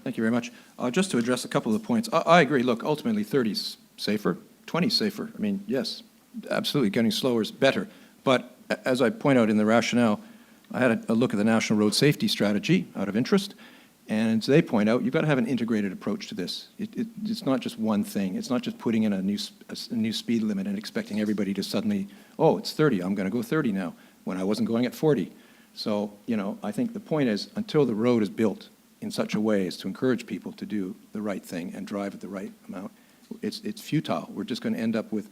Thank you very much. Just to address a couple of points, I agree. Look, ultimately 30's safer, 20's safer. I mean, yes, absolutely, getting slower is better. But as I point out in the rationale, I had a look at the National Road Safety Strategy out of interest, and as they point out, you've got to have an integrated approach to this. It's not just one thing. It's not just putting in a new speed limit and expecting everybody to suddenly, oh, it's 30, I'm going to go 30 now, when I wasn't going at 40. So, I think the point is, until the road is built in such a way as to encourage people to do the right thing and drive at the right amount, it's futile. We're just going to end up with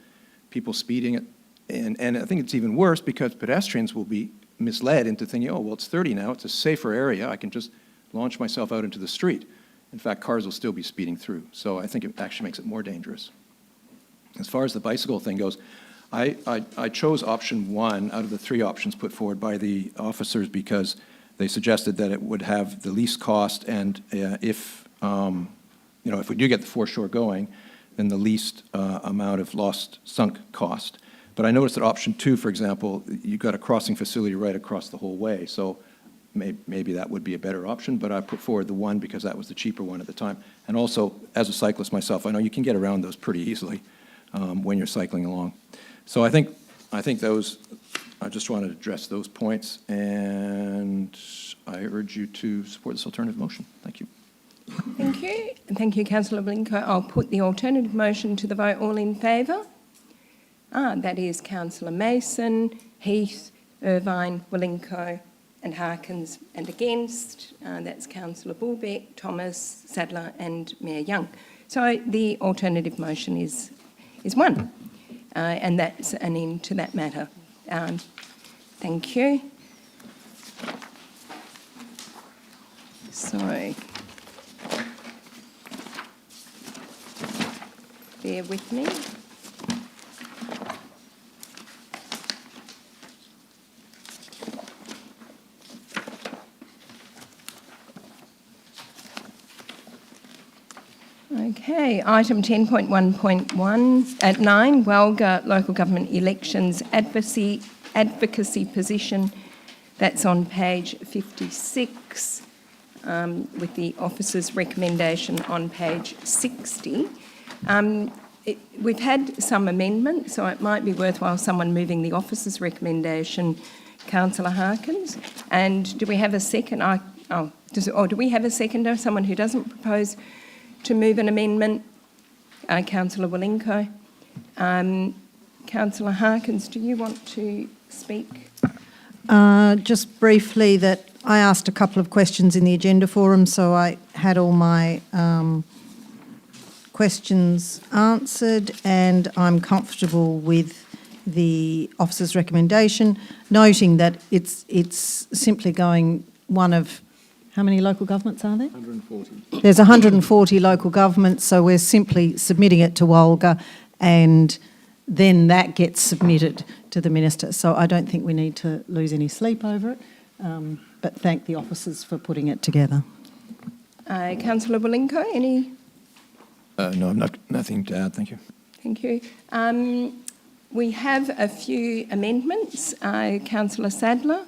people speeding it. And I think it's even worse because pedestrians will be misled into thinking, oh, well, it's 30 now, it's a safer area, I can just launch myself out into the street. In fact, cars will still be speeding through. So I think it actually makes it more dangerous. As far as the bicycle thing goes, I chose option 1 out of the 3 options put forward by the officers because they suggested that it would have the least cost, and if we do get the foreshore going, then the least amount of lost sunk cost. But I noticed that option 2, for example, you've got a crossing facility right across the whole way, so maybe that would be a better option, but I put forward the 1 because that was the cheaper one at the time. And also, as a cyclist myself, I know you can get around those pretty easily when you're cycling along. So I think those, I just wanted to address those points, and I urge you to support this alternative motion. Thank you. Thank you. And thank you, Councillor Wilinko. I'll put the alternative motion to the vote. All in favour? That is Councillor Mason, Heath, Irvine, Wilinko and Harkins, and against, that's Councillor Bulbeck, Thomas, Sadler and Mayor Young. So the alternative motion is won, and that's an end to that matter. Thank you. Sorry. Bear with me. Okay, item 10.1.1 at 9, Walga Local Government Elections Advocacy Position. That's on page 56, with the officer's recommendation on page 60. We've had some amendments, so it might be worthwhile someone moving the officer's recommendation, Councillor Harkins. And do we have a second? Do we have a seconder, someone who doesn't propose to move an amendment? Councillor Walinko. Councillor Harkins, do you want to speak? Just briefly, that I asked a couple of questions in the agenda forum, so I had all my questions answered, and I'm comfortable with the officer's recommendation, noting that it's simply going one of, how many local governments are there? 140. There's 140 local governments, so we're simply submitting it to Walga, and then that gets submitted to the minister. So I don't think we need to lose any sleep over it, but thank the officers for putting it together. Councillor Walinko, any? No, nothing to add, thank you. Thank you. We have a few amendments. Councillor Sadler.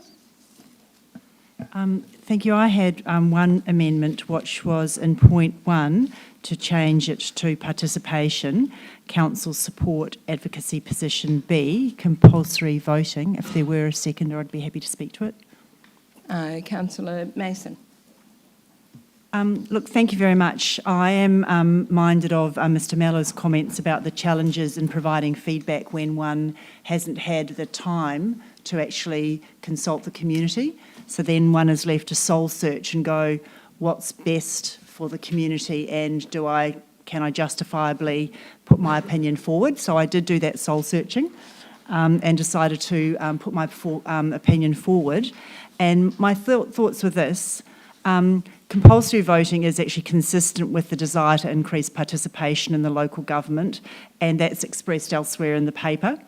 Thank you. I had one amendment, which was in point 1, to change it to participation, council support advocacy position B, compulsory voting. If there were a seconder, I'd be happy to speak to it. Councillor Mason. Look, thank you very much. I am minded of Mr Mellor's comments about the challenges in providing feedback when one hasn't had the time to actually consult the community. So then one is left to soul search and go, what's best for the community, and can I justifiably put my opinion forward? So I did do that soul searching and decided to put my opinion forward. And my thoughts were this. Compulsory voting is actually consistent with the desire to increase participation in the local government, and that's expressed elsewhere in the paper.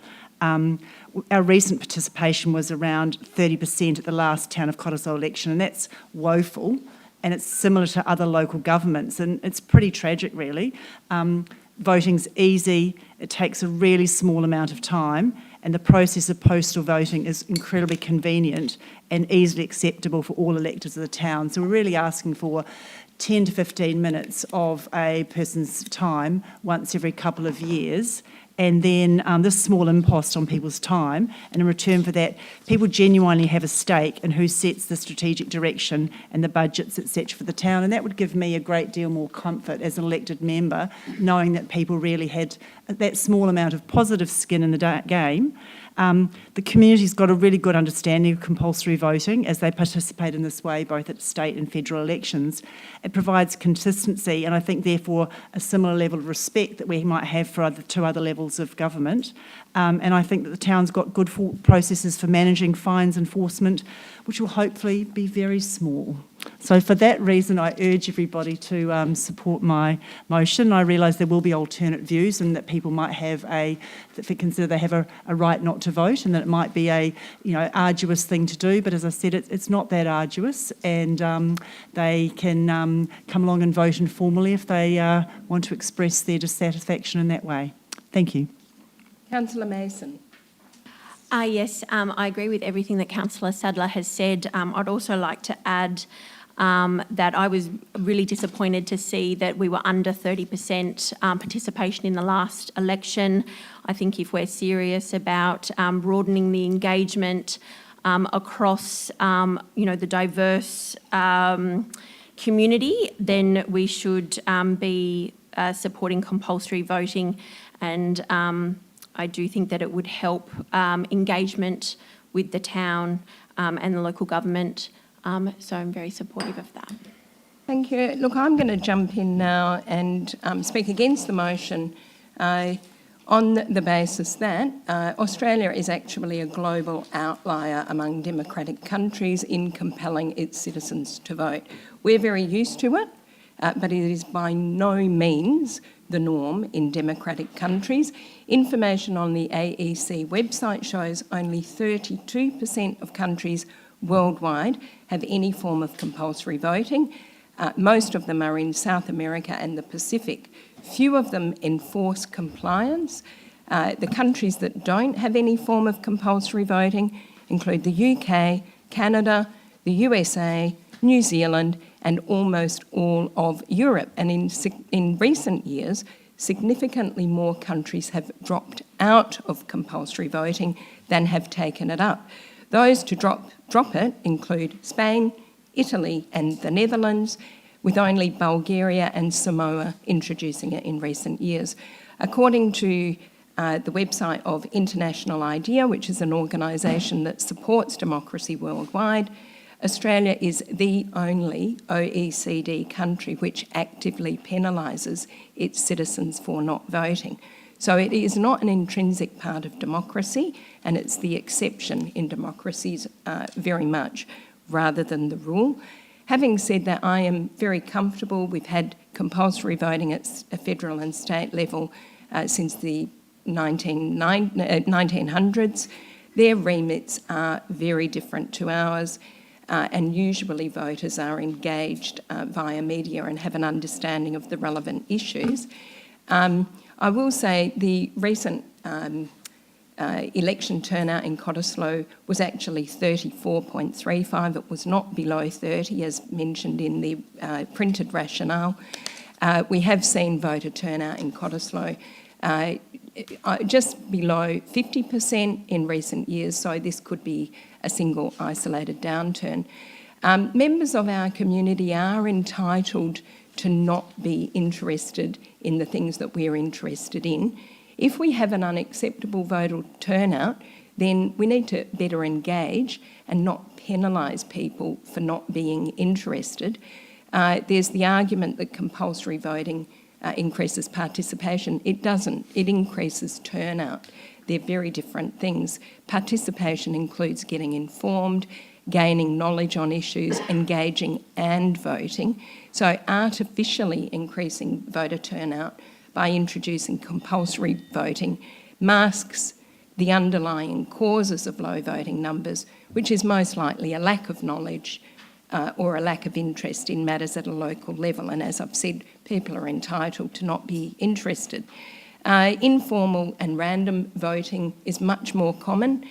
Our recent participation was around 30% at the last Town of Cottesloe election, and that's woeful, and it's similar to other local governments, and it's pretty tragic, really. Voting's easy, it takes a really small amount of time, and the process of postal voting is incredibly convenient and easily acceptable for all electors of the town. So we're really asking for 10 to 15 minutes of a person's time once every couple of years, and then this small impost on people's time, and in return for that, people genuinely have a stake in who sets the strategic direction and the budgets, etc. for the town, and that would give me a great deal more comfort as an elected member, knowing that people really had that small amount of positive skin in the game. The community's got a really good understanding of compulsory voting as they participate in this way, both at state and federal elections. It provides consistency, and I think therefore a similar level of respect that we might have for two other levels of government. And I think that the town's got good processes for managing fines enforcement, which will hopefully be very small. So for that reason, I urge everybody to support my motion. I realise there will be alternate views, and that people might have that they consider they have a right not to vote, and that it might be a arduous thing to do. But as I said, it's not that arduous, and they can come along and vote informally if they want to express their dissatisfaction in that way. Thank you. Councillor Mason. Yes, I agree with everything that Councillor Sadler has said. I'd also like to add that I was really disappointed to see that we were under 30% participation in the last election. I think if we're serious about broadening the engagement across, the diverse community, then we should be supporting compulsory voting, and I do think that it would help engagement with the town and the local government. So I'm very supportive of that. Thank you. Look, I'm going to jump in now and speak against the motion. on the basis that Australia is actually a global outlier among democratic countries in compelling its citizens to vote. We're very used to it, but it is by no means the norm in democratic countries. Information on the AEC website shows only 32% of countries worldwide have any form of compulsory voting. Most of them are in South America and the Pacific. Few of them enforce compliance. The countries that don't have any form of compulsory voting include the UK, Canada, the USA, New Zealand, and almost all of Europe. And in recent years, significantly more countries have dropped out of compulsory voting than have taken it up. Those to drop it include Spain, Italy, and the Netherlands, with only Bulgaria and Samoa introducing it in recent years. According to the website of International IDEA, which is an organisation that supports democracy worldwide, Australia is the only OECD country which actively penalises its citizens for not voting. So it is not an intrinsic part of democracy, and it's the exception in democracies very much, rather than the rule. Having said that, I am very comfortable. We've had compulsory voting at a federal and state level since the 1900s. Their remits are very different to ours, and usually voters are engaged via media and have an understanding of the relevant issues. I will say the recent election turnout in Cottesloe was actually 34.35. It was not below 30, as mentioned in the printed rationale. We have seen voter turnout in Cottesloe just below 50% in recent years, so this could be a single isolated downturn. Members of our community are entitled to not be interested in the things that we're interested in. If we have an unacceptable voter turnout, then we need to better engage and not penalise people for not being interested. There's the argument that compulsory voting increases participation. It doesn't. It increases turnout. They're very different things. Participation includes getting informed, gaining knowledge on issues, engaging and voting. So artificially increasing voter turnout by introducing compulsory voting masks the underlying causes of low voting numbers, which is most likely a lack of knowledge or a lack of interest in matters at a local level. And as I've said, people are entitled to not be interested. Informal and random voting is much more common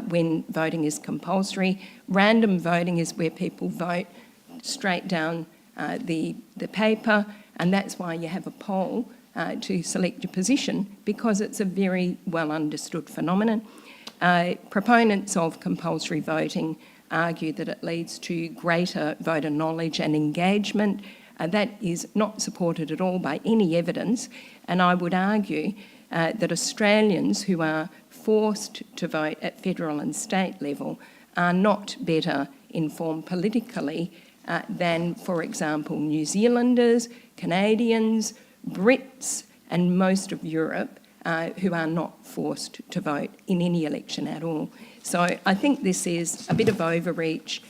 when voting is compulsory. Random voting is where people vote straight down the paper, and that's why you have a poll to select your position, because it's a very well understood phenomenon. Proponents of compulsory voting argue that it leads to greater voter knowledge and engagement. That is not supported at all by any evidence, and I would argue that Australians who are forced to vote at federal and state level are not better informed politically than, for example, New Zealanders, Canadians, Brits, and most of Europe who are not forced to vote in any election at all. So I think this is a bit of overreach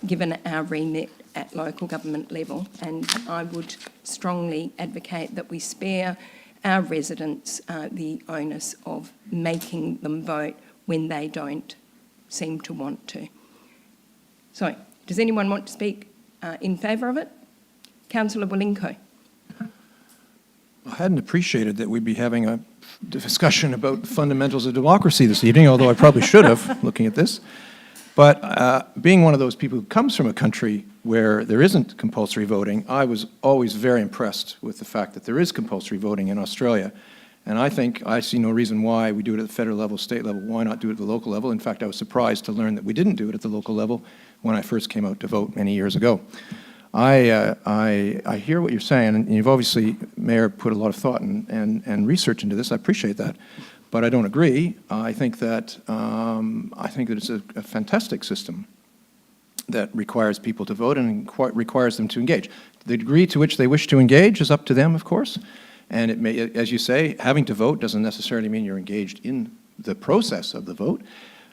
given our remit at local government level, and I would strongly advocate that we spare our residents the onus of making them vote when they don't seem to want to. So, does anyone want to speak in favour of it? Councillor Wilinko. I hadn't appreciated that we'd be having a discussion about the fundamentals of democracy this evening, although I probably should have, looking at this. But being one of those people who comes from a country where there isn't compulsory voting, I was always very impressed with the fact that there is compulsory voting in Australia. And I see no reason why we do it at the federal level, state level. Why not do it at the local level? In fact, I was surprised to learn that we didn't do it at the local level when I first came out to vote many years ago. I hear what you're saying, and you've obviously, Mayor, put a lot of thought and research into this. I appreciate that, but I don't agree. I think that it's a fantastic system that requires people to vote and requires them to engage. The degree to which they wish to engage is up to them, of course, And it may, as you say, having to vote doesn't necessarily mean you're engaged in the process of the vote,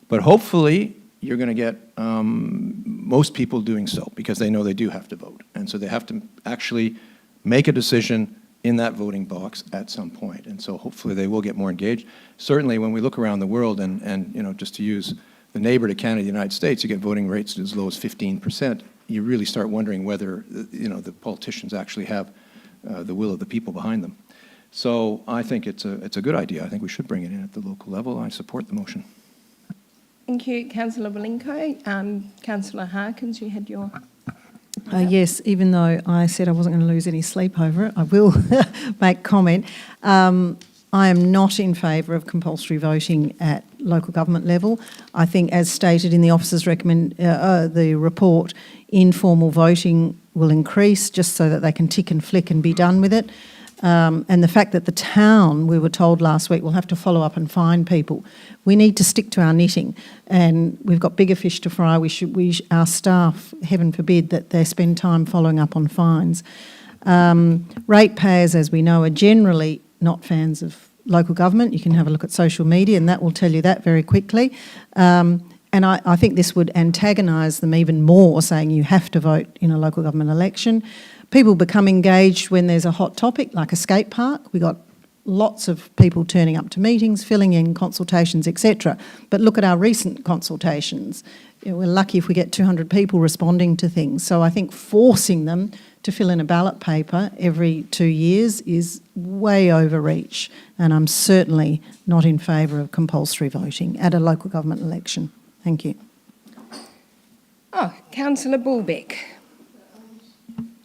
but hopefully you're going to get most people doing so because they know they do have to vote. And so they have to actually make a decision in that voting box at some point. And so hopefully they will get more engaged. Certainly when we look around the world and you know, just to use the neighbor to Canada, the United States, you get voting rates as low as 15%. You really start wondering whether, you know, the politicians actually have the will of the people behind them. So I think it's a good idea. I think we should bring it in at the local level. I support the motion. Thank you, Councillor Walinko. Councillor Harkins, you had your... Yes, even though I said I wasn't going to lose any sleep over it, I will make comment. I am not in favour of compulsory voting at local government level. I think, as stated in the officer's the report, informal voting will increase just so that they can tick and flick and be done with it. And the fact that the town, we were told last week, will have to follow up and fine people. We need to stick to our knitting, and we've got bigger fish to fry. Our staff, heaven forbid, that they spend time following up on fines. Ratepayers, as we know, are generally not fans of local government. You can have a look at social media and that will tell you that very quickly. And I think this would antagonise them even more, saying you have to vote in a local government election. People become engaged when there's a hot topic, like a skate park. We got lots of people turning up to meetings, filling in consultations, etc. But look at our recent consultations. You know, we're lucky if we get 200 people responding to things. So I think forcing them to fill in a ballot paper every 2 years is way overreach, and I'm certainly not in favour of compulsory voting at a local government election. Thank you. Oh, Councillor Bulbeck.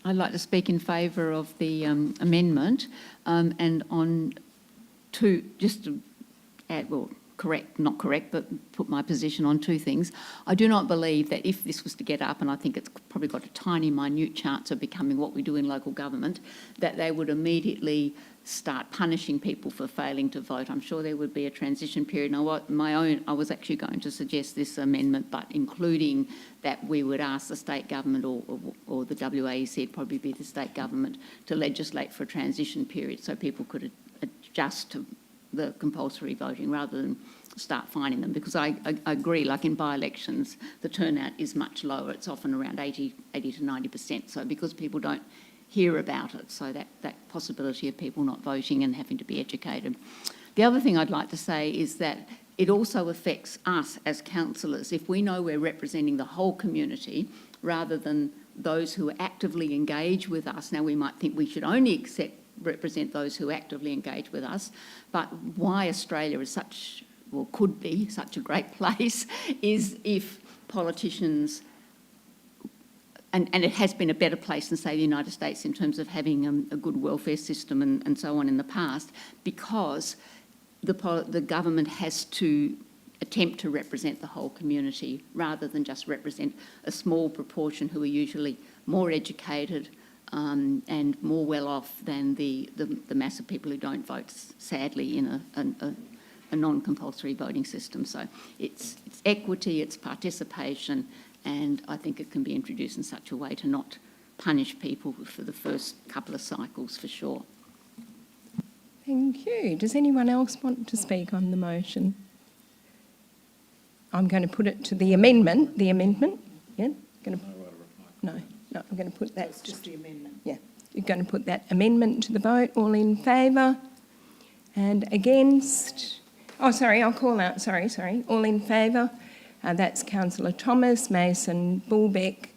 I'd like to speak in favour of the amendment and on two, just to add, well, not correct, but put my position on two things. I do not believe that if this was to get up, and I think it's probably got a tiny, minute chance of becoming what we do in local government, that they would immediately start punishing people for failing to vote. I'm sure there would be a transition period. Now, I was actually going to suggest this amendment, but including that we would ask the state government or the WAEC, probably be the state government, to legislate for a transition period so people could adjust to the compulsory voting rather than start fining them, because I agree, like in by-elections, the turnout is much lower. It's often around 80 to 90%. So because people don't hear about it, so that possibility of people not voting and having to be educated. The other thing I'd like to say is that it also affects us as councillors. If we know we're representing the whole community rather than those who actively engage with us, now we might think we should only represent those who actively engage with us, but why Australia is such, well, could be such a great place is if politicians, and it has been a better place than, say, the United States in terms of having a good welfare system and so on in the past, because the government has to attempt to represent the whole community rather than just represent a small proportion who are usually more educated and more well off than the mass of people who don't vote, sadly, in a non-compulsory voting system. So it's equity, it's participation, and I think it can be introduced in such a way to not punish people for the first couple of cycles, for sure. Thank you. Does anyone else want to speak on the motion? I'm going to put it to the amendment. The amendment? Yeah? No, I'm going to put that... That's just the amendment. Yeah. You're going to put that amendment to the vote. All in favour? And against? Oh, sorry, I'll call out. Sorry. All in favour? That's Councillor Thomas, Mason, Bulbeck,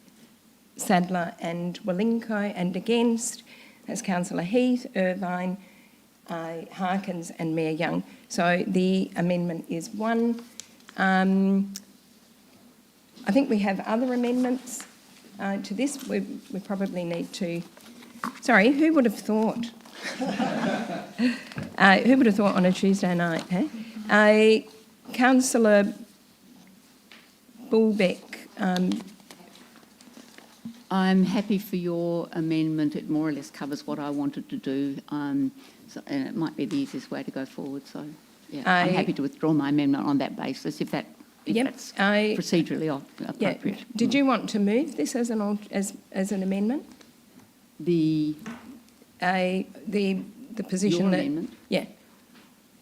Sadler and Walinko. And against? That's Councillor Heath, Irvine, Harkins and Mayor Young. So the amendment is 1. I think we have other amendments to this. We probably need to... Sorry, who would have thought? Who would have thought on a Tuesday night, eh? Councillor Bulbeck. I'm happy for your amendment. It more or less covers what I wanted to do, and it might be the easiest way to go forward. So, yeah, I'm happy to withdraw my amendment on that basis if that's procedurally appropriate. Yeah. Did you want to move this as an amendment? The the position Your that... amendment. Yeah.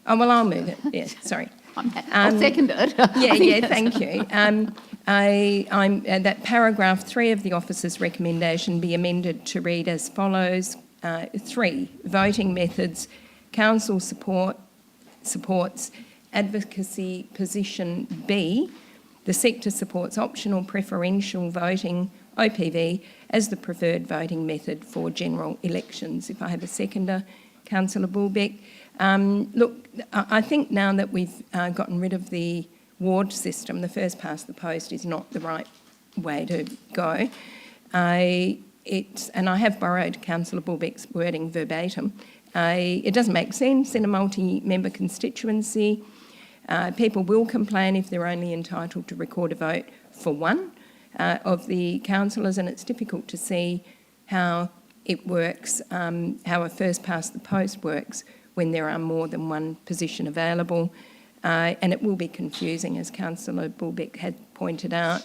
Oh, well, I'll move it, yeah, sorry. I'll second it. Yeah, thank you. That paragraph 3 of the officer's recommendation be amended to read as follows. 3, voting methods, council supports advocacy position B. The sector supports optional preferential voting, OPV, as the preferred voting method for general elections. If I have a seconder, Councillor Bulbeck. Look, I think now that we've gotten rid of the ward system, the first past the post is not the right way to go. And I have borrowed Councillor Bulbeck's wording verbatim. It doesn't make sense in a multi-member constituency. People will complain if they're only entitled to record a vote for one of the councillors, and it's difficult to see how it works, how a first past the post works when there are more than one position available. And it will be confusing, as Councillor Bulbeck had pointed out.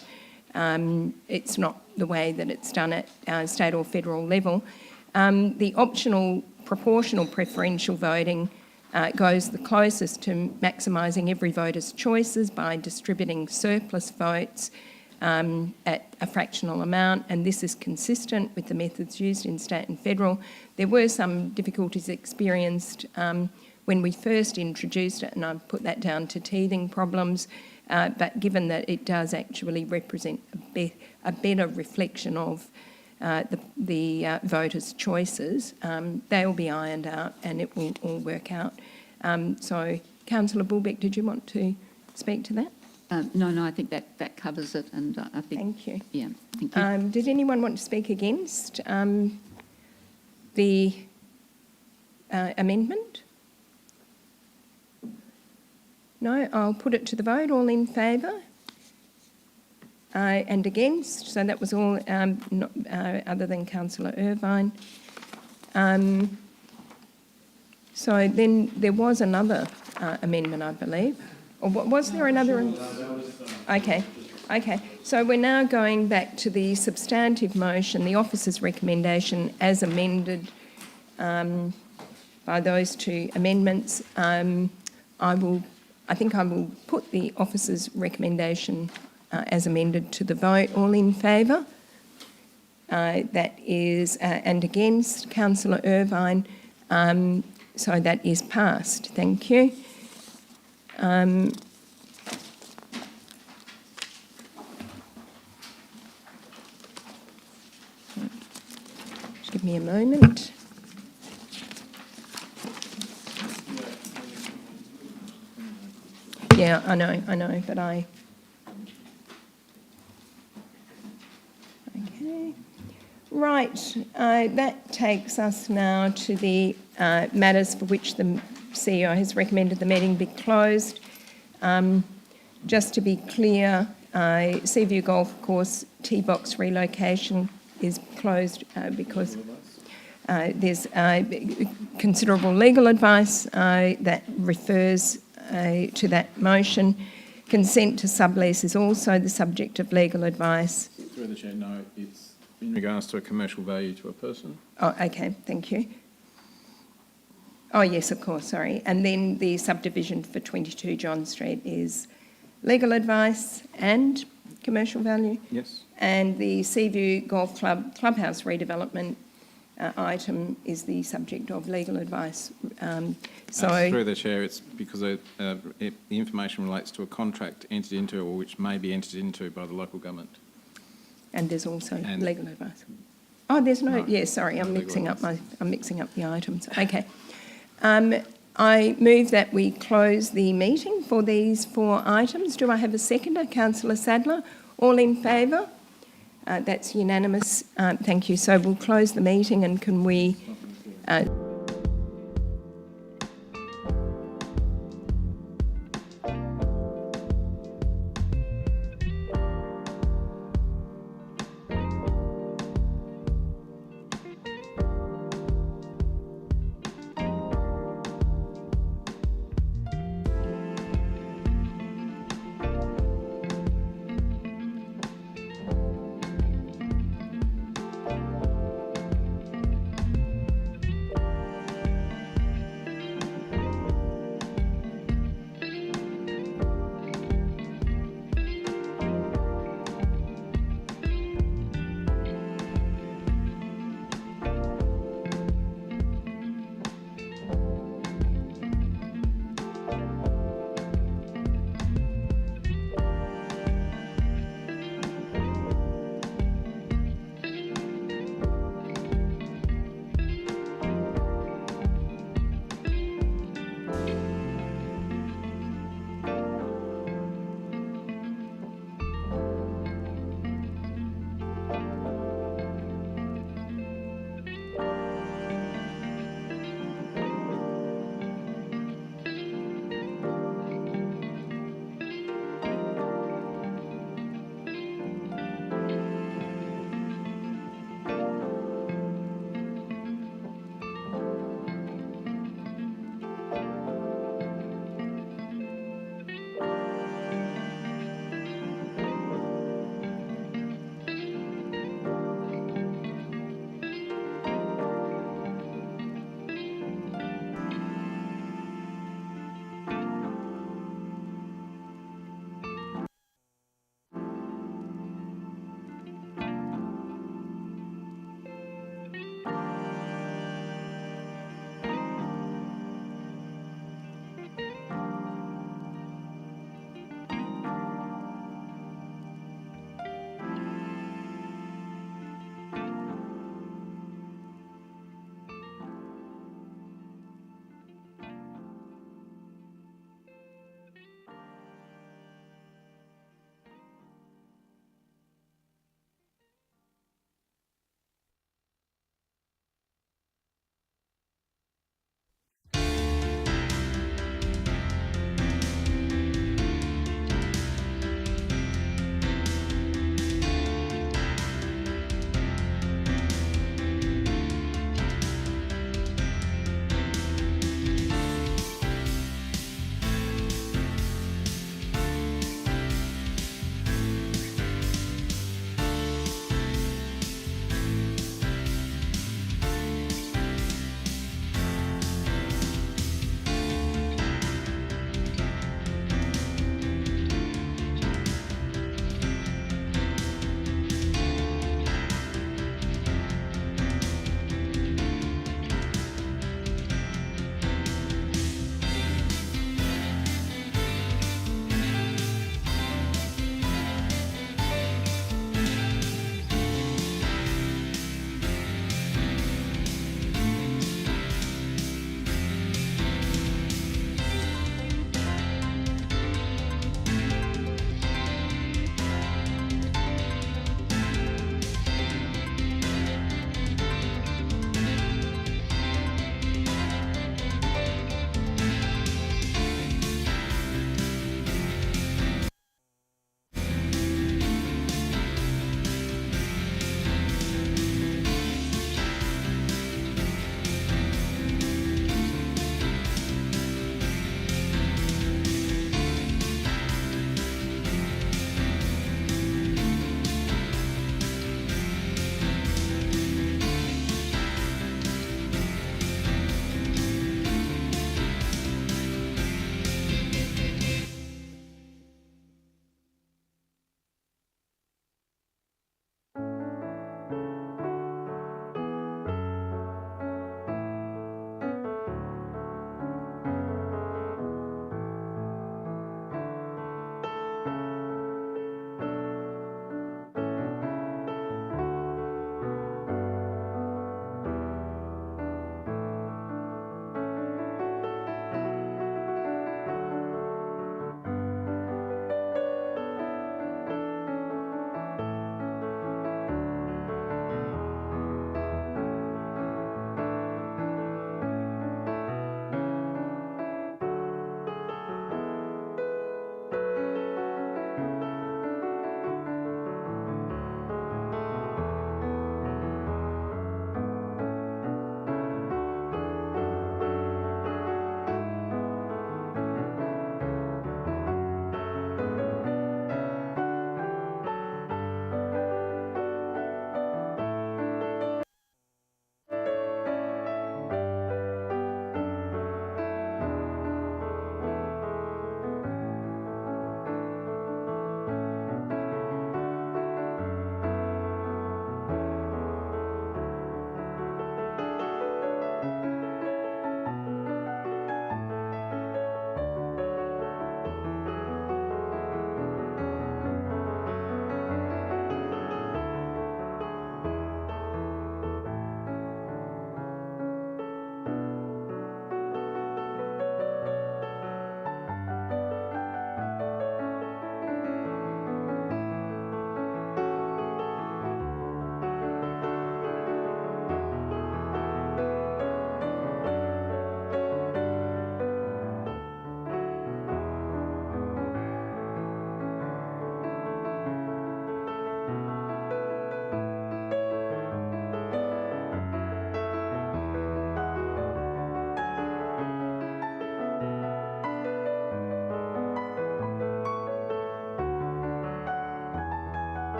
It's not the way that it's done at state or federal level. The optional proportional preferential voting goes the closest to maximising every voter's choices by distributing surplus votes at a fractional amount, and this is consistent with the methods used in state and federal. There were some difficulties experienced when we first introduced it, and I've put that down to teething problems, but given that it does actually represent a better reflection of the voters' choices, they'll be ironed out and it will all work out. So, Councillor Bulbeck, did you want to speak to that? No, I think that covers it, and I think... Thank you. Yeah, thank you. Did anyone want to speak against the amendment? No, I'll put it to the vote. All in favour? And against? So that was all other than Councillor Irvine. So then there was another amendment, I believe. Or was there another? Okay. So we're now going back to the substantive motion, the officer's recommendation as amended by those two amendments. I think I will put the officer's recommendation as amended to the vote. All in favour? That is, and against, Councillor Irvine. So that is passed. Thank you. Just give me a moment. Yeah, I know, but I... Okay. Right, that takes us now to the matters for which the CEO has recommended the meeting be closed. Just to be clear, Seaview Golf Course T-box relocation is closed because there's considerable legal advice that refers to that motion. Consent to sublease is also the subject of legal advice. Through the Chair, no, it's in regards to a commercial value to a person. Oh, okay, thank you. Oh, yes, of course, sorry. And then the subdivision for 22 John Street is legal advice and commercial value. Yes. And the Seaview Golf Club clubhouse redevelopment item is the subject of legal advice. Through the Chair, it's because the information relates to a contract entered into or which may be entered into by the local government. And there's also legal advice. Oh, there's no. No, Yeah, sorry, I'm legal mixing up advice. I'm mixing up the items. Okay. I move that we close the meeting for these 4 items. Do I have a seconder? Councillor Sadler. All in favour? That's unanimous. Thank you. So we'll close the meeting, and can we...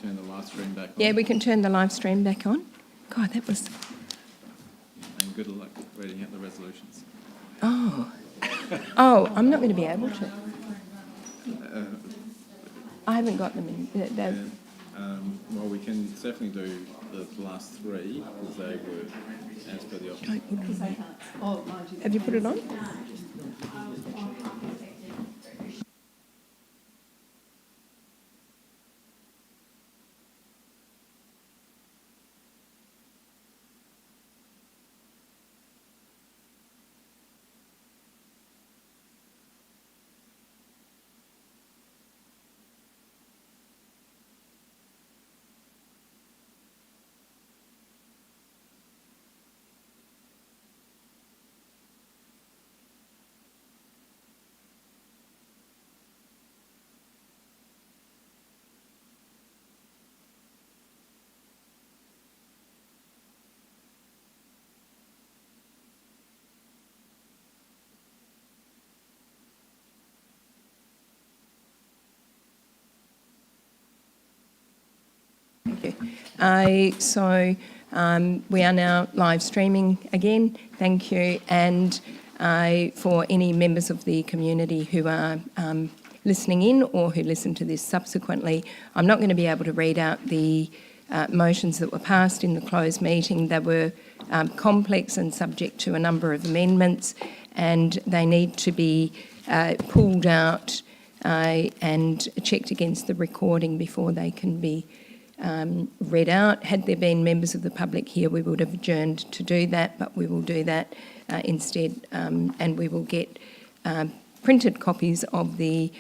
turn the live stream back on. Yeah, we can turn the live stream back on. God, that was... And good luck reading out the resolutions. Oh. Oh, I'm not going to be able to. I haven't got them in. Well, we can certainly do the last three because they were as per the office. Have you put it on? Thank you. We are now live streaming again. Thank you. And for any members of the community who are listening in or who listen to this subsequently, I'm not going to be able to read out the motions that were passed in the closed meeting. They were complex and subject to a number of amendments, and they need to be pulled out and checked against the recording before they can be read out. Had there been members of the public here, we would have adjourned to do that, but we will do that instead, and we will get printed copies of the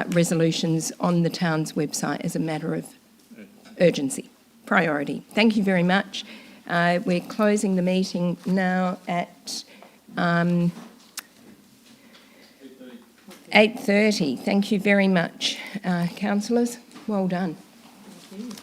resolutions on the town's website as a matter of urgency, priority. Thank you very much. We're closing the meeting now at 8:30. Thank you very much, councillors. Well done. Thank you.